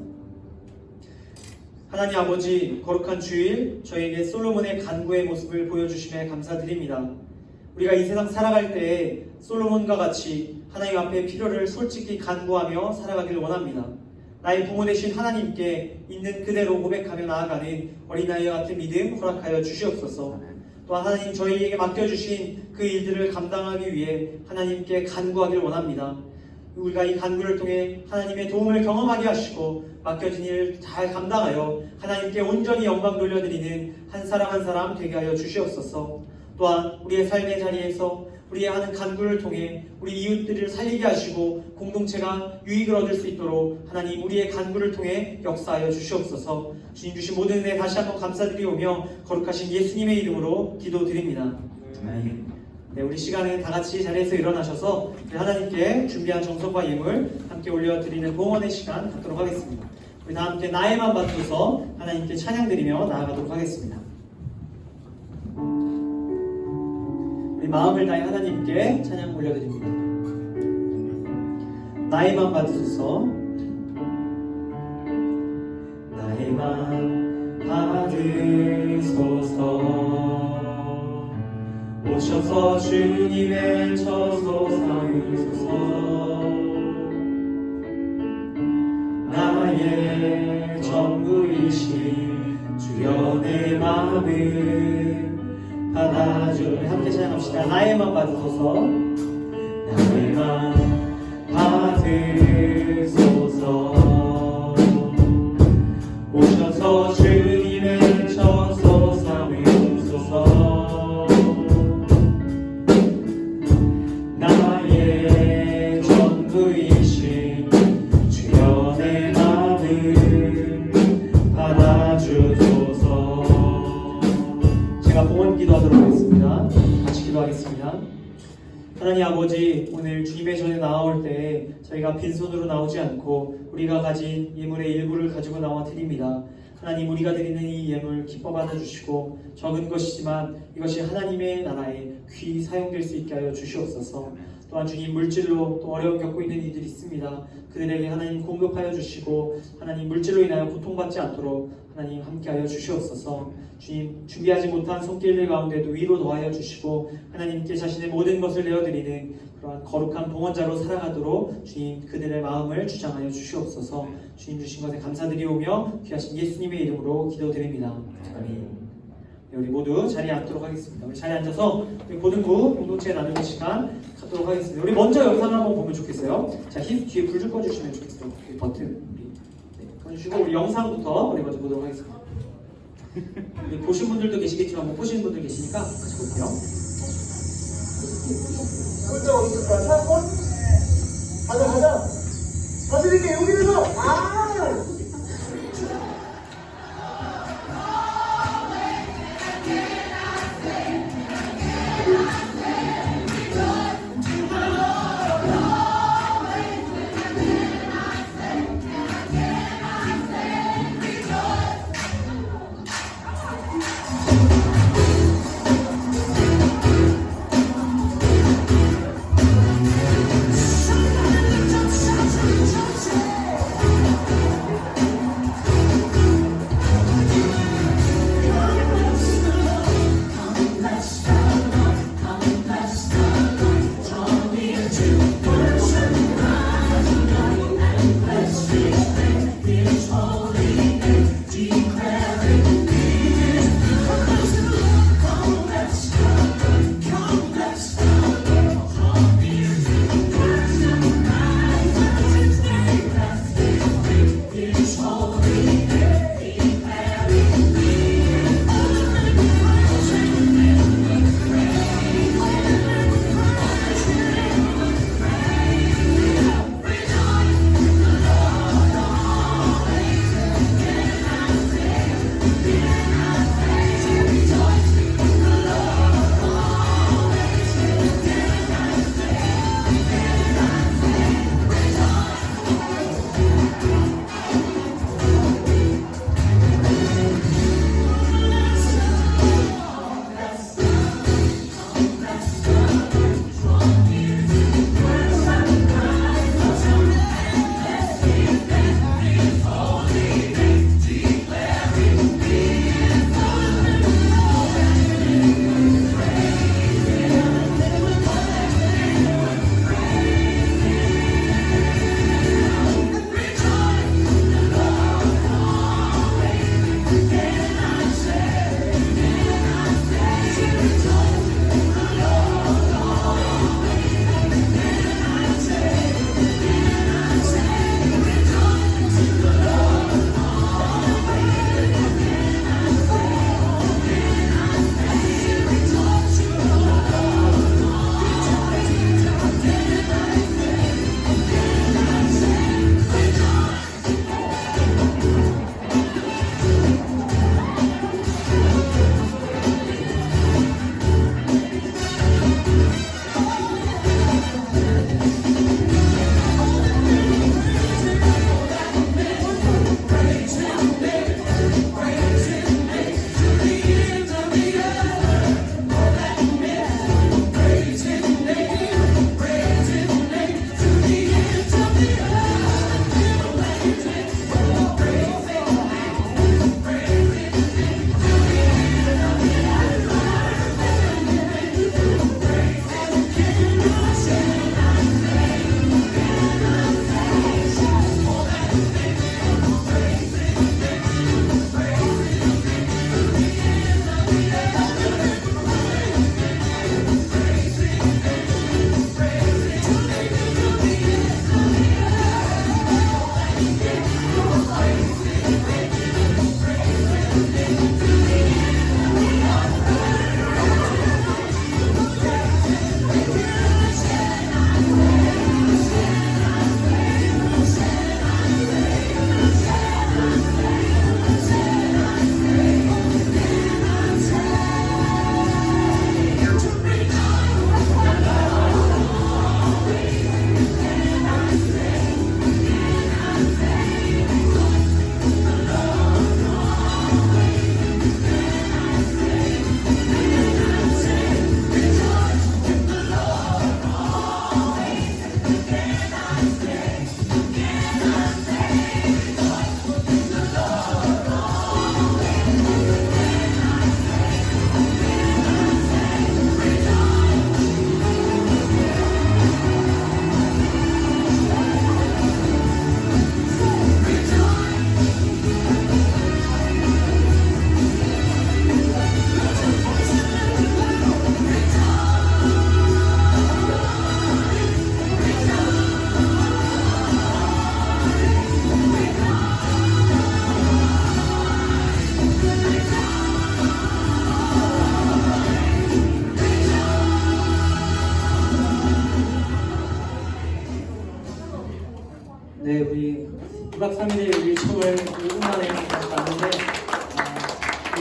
하나님 아버지, 거룩한 주일 저에게 솔로몬의 간구의 모습을 보여주심에 감사드립니다. 우리가 이 세상 살아갈 때 솔로몬과 같이 하나님 앞에 필요를 솔직히 간구하며 살아가기를 원합니다. 나의 부모 되신 하나님께 있는 그대로 고백하며 나아가는 어린아이와 같은 믿음 허락하여 주시옵소서. 또한 하나님 저희에게 맡겨주신 그 일들을 감당하기 위해 하나님께 간구하기를 원합니다. 우리가 이 간구를 통해 하나님의 도움을 경험하게 하시고 맡겨진 일을 잘 감당하여 하나님께 온전히 영광 돌려드리는 한 사람 한 사람 되게 하여 주시옵소서. 또한 우리의 삶의 자리에서 우리의 하는 간구를 통해 우리 이웃들을 살리게 하시고 공동체가 유익을 얻을 수 있도록 하나님 우리의 간구를 통해 역사하여 주시옵소서. 주님 주신 모든 은혜 다시 한번 감사드리오며 거룩하신 예수님의 이름으로 기도드립니다. 네, 우리 시간에 다 같이 자리에서 일어나셔서 하나님께 준비한 정성과 예물 함께 올려드리는 봉헌의 시간 갖도록 하겠습니다. 우리 다 함께 나에만 받들어서 하나님께 찬양드리며 나아가도록 하겠습니다. 우리 마음을 다해 하나님께 찬양 올려드립니다. 나에만 받으소서. 나에만 받으소서. 오셔서 주님의 처소 삼으소서. 나의 전부이신 주여 내 마음을 받아주. 함께 찬양합시다. 나에만 받으소서. 나에만 받으소서. 오셔서 주님의 처소 삼으소서. 나의 전부이신 주여 내 마음을 받아주소서. 제가 봉헌 기도하도록 하겠습니다. 같이 기도하겠습니다. 하나님 아버지, 오늘 주님의 전에 나아올 때 저희가 빈손으로 나오지 않고 우리가 가진 예물의 일부를 가지고 나와 드립니다. 하나님, 우리가 드리는 이 예물 기뻐 받아주시고 적은 것이지만 이것이 하나님의 나라에 귀히 사용될 수 있게 하여 주시옵소서. 또한 주님, 물질로 또 어려움 겪고 있는 이들이 있습니다. 그들에게 하나님 공급하여 주시고 하나님 물질로 인하여 고통받지 않도록 하나님 함께하여 주시옵소서. 주님, 준비하지 못한 손길들 가운데도 위로 더하여 주시고 하나님께 자신의 모든 것을 내어드리는 그러한 거룩한 봉헌자로 살아가도록 주님 그들의 마음을 주장하여 주시옵소서. 주님 주신 것에 감사드리오며 귀하신 예수님의 이름으로 기도드립니다. 아멘. 네, 우리 모두 자리에 앉도록 하겠습니다. 우리 자리에 앉아서 우리 고등부 공동체 나누는 시간 갖도록 하겠습니다. 우리 먼저 영상을 한번 보면 좋겠어요. 자, 뒤에 불 좀 꺼주시면 좋겠어요. 이 버튼 꺼주시고 우리 영상부터 우리 먼저 보도록 하겠습니다. 우리 보신 분들도 계시겠지만 못 보시는 분들 계시니까 같이 볼게요. 혼자 어디 거야? 사건? 가자. 가자 이렇게 여기에서 2박 3일의 일정을 5분 만에 갔는데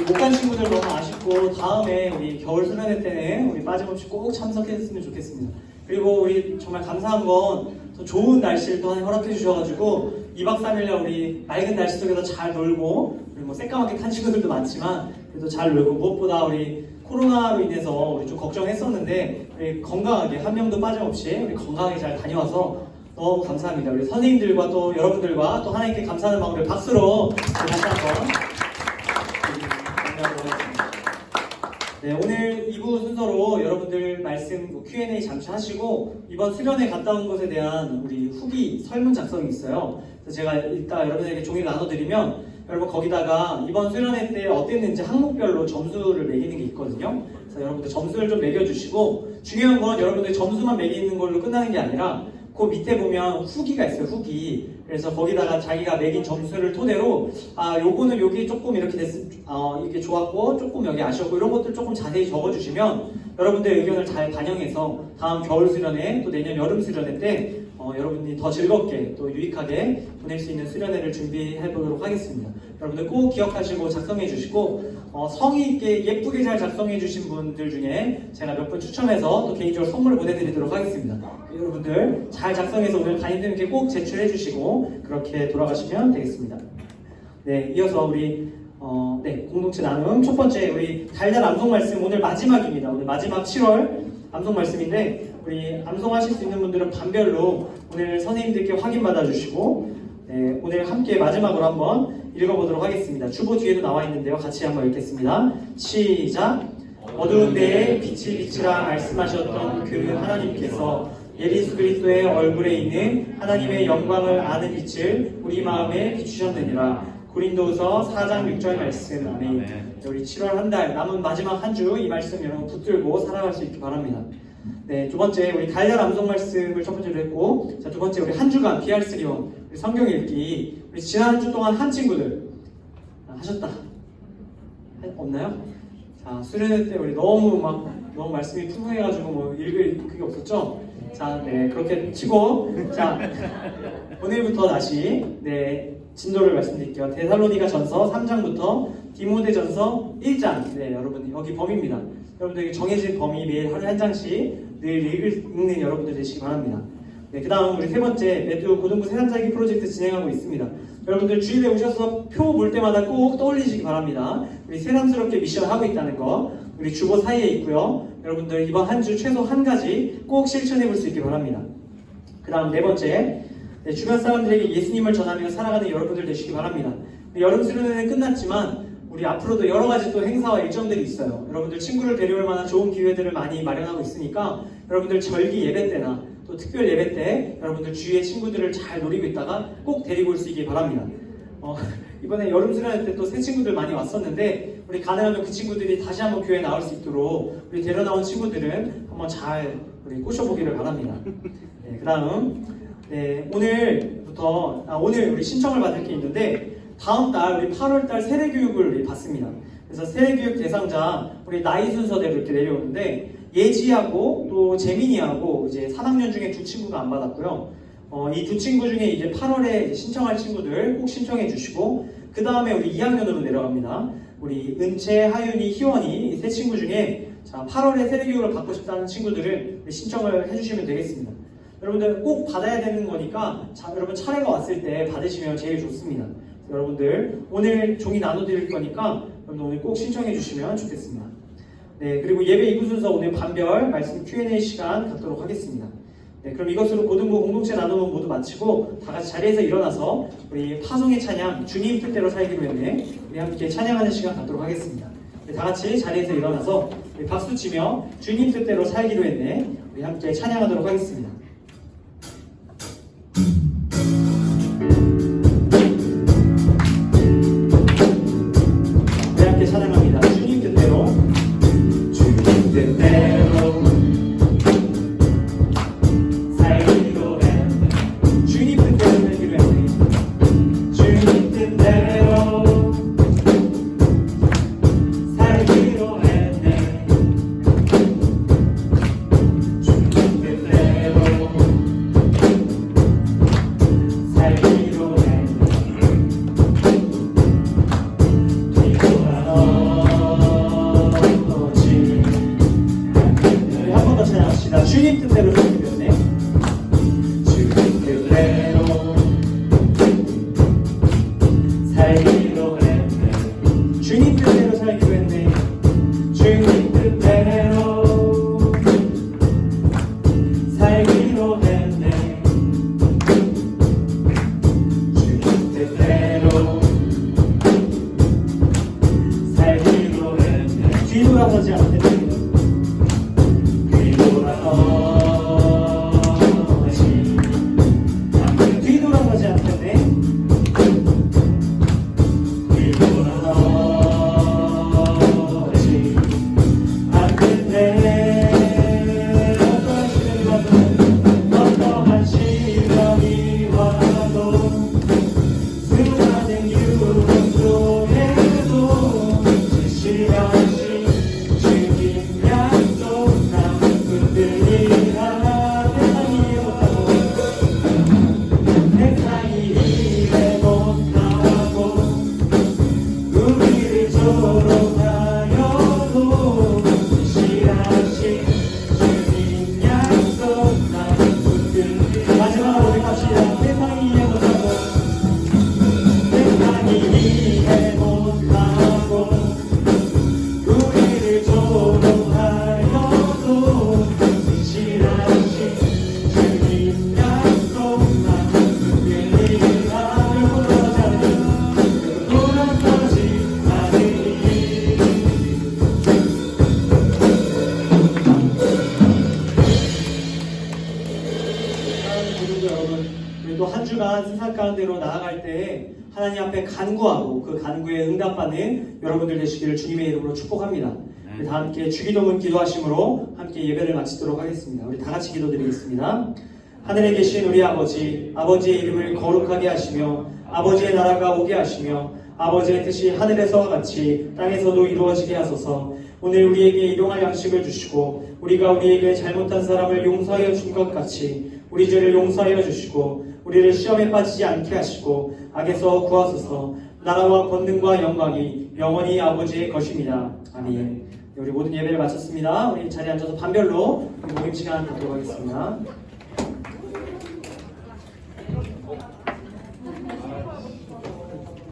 못 간 친구들 너무 아쉽고 다음에 우리 겨울 수련회 때는 우리 빠짐없이 꼭 참석했으면 좋겠습니다. 그리고 우리 정말 감사한 건 더 좋은 날씨를 또 허락해 주셔가지고 2박 3일날 우리 맑은 날씨 속에서 잘 놀고 우리 뭐 새까맣게 탄 친구들도 많지만 그래도 잘 놀고 무엇보다 우리 코로나로 인해서 우리 좀 걱정했었는데 우리 건강하게 한 명도 빠짐없이 우리 건강하게 잘 다녀와서 너무 감사합니다. 우리 선생님들과 또 여러분들과 또 하나님께 감사하는 마음으로 박수로 다시 한번 감사하도록 하겠습니다. 네, 오늘 2부 순서로 여러분들 말씀 Q&A 잠시 하시고 이번 수련회 갔다 온 것에 대한 우리 후기 설문 작성이 있어요. 그래서 제가 이따 여러분에게 종이를 나눠드리면 여러분 거기다가 이번 수련회 때 어땠는지 항목별로 점수를 매기는 게 있거든요. 그래서 여러분들 점수를 좀 매겨주시고 중요한 건 여러분들 점수만 매기는 걸로 끝나는 게 아니라 그 밑에 보면 후기가 있어요. 후기. 그래서 거기다가 자기가 매긴 점수를 토대로 요거는 여기 조금 이렇게 이게 좋았고 조금 여기 아쉬웠고 이런 것들 조금 자세히 적어주시면 여러분들의 의견을 잘 반영해서 다음 겨울 수련회 또 내년 여름 수련회 때 여러분이 더 즐겁게 또 유익하게 보낼 수 있는 수련회를 준비해 보도록 하겠습니다. 여러분들 꼭 기억하시고 작성해 주시고 성의 있게 예쁘게 잘 작성해 주신 분들 중에 제가 몇 분 추첨해서 또 개인적으로 선물을 보내드리도록 하겠습니다. 여러분들 잘 작성해서 오늘 담임들께 꼭 제출해 주시고 그렇게 돌아가시면 되겠습니다. 네, 이어서 우리 공동체 나눔 첫 번째 우리 달달 암송 말씀 오늘 마지막입니다. 오늘 마지막 7월 암송 말씀인데 우리 암송하실 수 있는 분들은 반별로 오늘 선생님들께 확인받아 주시고 오늘 함께 마지막으로 한번 읽어보도록 하겠습니다. 주보 뒤에도 나와 있는데요. 같이 한번 읽겠습니다. 시작! 어두운 데에 빛이 비치라 말씀하셨던 그 하나님께서 예수 그리스도의 얼굴에 있는 하나님의 영광을 아는 빛을 우리 마음에 비추셨느니라. 고린도후서 4장 6절 말씀. 아멘. 우리 7월 한 달 남은 마지막 한 주 이 말씀 여러분 붙들고 살아갈 수 있기 바랍니다. 네, 두 번째 우리 달달 암송 말씀을 첫 번째로 했고, 자, 두 번째 우리 한 주간 BR3원 우리 성경 읽기. 우리 지난 한 주 동안 한 친구들 하셨다. 없나요? 자, 수련회 때 우리 너무 말씀이 풍성해가지고 뭐 읽을 그게 없었죠? 자, 네, 그렇게 치고, 자, 오늘부터 다시, 진도를 말씀드릴게요. 데살로니가 전서 3장부터 디모데 전서 1장. 네, 여러분, 여기 범위입니다. 여러분들에게 정해진 범위 매일 하루에 한 장씩 늘 읽는 여러분들 되시기 바랍니다. 네, 그 다음 우리 세 번째, 매주 고등부 세상자기 프로젝트 진행하고 있습니다. 여러분들 주일에 오셔서 표 볼 때마다 꼭 떠올리시기 바랍니다. 우리 새삼스럽게 미션 하고 있다는 거, 우리 주보 사이에 있고요. 여러분들 이번 한 주 최소 한 가지 꼭 실천해 볼 수 있기 바랍니다. 그 다음 네 번째, 주변 사람들에게 예수님을 전하며 살아가는 여러분들 되시기 바랍니다. 여름 수련회는 끝났지만 우리 앞으로도 여러 가지 또 행사와 일정들이 있어요. 여러분들 친구를 데려올 만한 좋은 기회들을 많이 마련하고 있으니까 여러분들 절기 예배 때나 또 특별 예배 때 여러분들 주위의 친구들을 잘 노리고 있다가 꼭 데리고 올 수 있기 바랍니다. 이번에 여름 수련회 때 또 새 친구들 많이 왔었는데 우리 가능하면 그 친구들이 다시 한번 교회에 나올 수 있도록 우리 데려 나온 친구들은 한번 잘 우리 꼬셔보기를 바랍니다. 네, 그 다음 오늘부터 오늘 우리 신청을 받을 게 있는데 다음 달 우리 8월달 세례교육을 우리 받습니다. 그래서 세례교육 대상자 우리 나이 순서대로 이렇게 내려오는데 예지하고 또 재민이하고 이제 3학년 중에 두 친구가 안 받았고요. 이 두 친구 중에 이제 8월에 이제 신청할 친구들 꼭 신청해 주시고 그 다음에 우리 2학년으로 내려갑니다. 우리 은채, 하윤이, 희원이 이 세 친구 중에 자 8월에 세례교육을 받고 싶다는 친구들은 신청을 해주시면 되겠습니다. 여러분들 꼭 받아야 되는 거니까 여러분 차례가 왔을 때 받으시면 제일 좋습니다. 여러분들 오늘 종이 나눠드릴 거니까 여러분 오늘 꼭 신청해 주시면 좋겠습니다. 네, 그리고 예배 이부 순서 오늘 반별 말씀 Q&A 시간 갖도록 하겠습니다. 네, 그럼 이것으로 고등부 공동체 나눔은 모두 마치고 다 같이 자리에서 일어나서 우리 파송의 찬양 주님 뜻대로 살기로 했네 우리 함께 찬양하는 시간 갖도록 하겠습니다. 네, 다 같이 자리에서 일어나서 우리 박수 치며 주님 뜻대로 살기로 했네 우리 함께 찬양하도록 하겠습니다. 우리 함께 찬양합니다. 주님 뜻대로 주님 뜻대로 주님 뜻대로 살기로 했네. 주님 뜻대로 살기로 했네. 주님 뜻대로 살기로 했네. 주님 뜻대로 살기로 했네. 주님 뜻대로 살기로 했네. 뒤돌아서지 않겠네. 뒤돌아서지 않겠네. 뒤돌아서지 않겠네. 어떠한 시련이 와도 수많은 유혹 속에도 실시간씩 주님 약속 남편들이라 세상이 못하고 세상이 이해 못하고 우리를 조롱하여도 실시간씩 주님 약속 남편들이 마지막으로 우리 갑시다. 세상이 이해 못하고 세상이 이해 못하고 우리를 조롱하여도 실시간씩 주님 약속 남편들이라 돌아서지 않으리. 사랑하는 교독 여러분, 우리 또 한 주간 세상 가운데로 나아갈 때 하나님 앞에 간구하고 그 간구에 응답받는 여러분들 되시기를 주님의 이름으로 축복합니다. 우리 다 함께 주기도문 기도하심으로 함께 예배를 마치도록 하겠습니다. 우리 다 같이 기도드리겠습니다. 하늘에 계신 우리 아버지, 아버지의 이름을 거룩하게 하시며 아버지의 나라가 오게 하시며 아버지의 뜻이 하늘에서와 같이 땅에서도 이루어지게 하소서. 오늘 우리에게 일용할 양식을 주시고 우리가 우리에게 잘못한 사람을 용서하여 준 것 같이 우리 죄를 용서하여 주시고 우리를 시험에 빠지지 않게 하시고 악에서 구하소서. 나라와 권능과 영광이 영원히 아버지의 것입니다. 아멘. 우리 모든 예배를 마쳤습니다. 우리 자리에 앉아서 반별로 우리 모임 시간 갖도록 하겠습니다.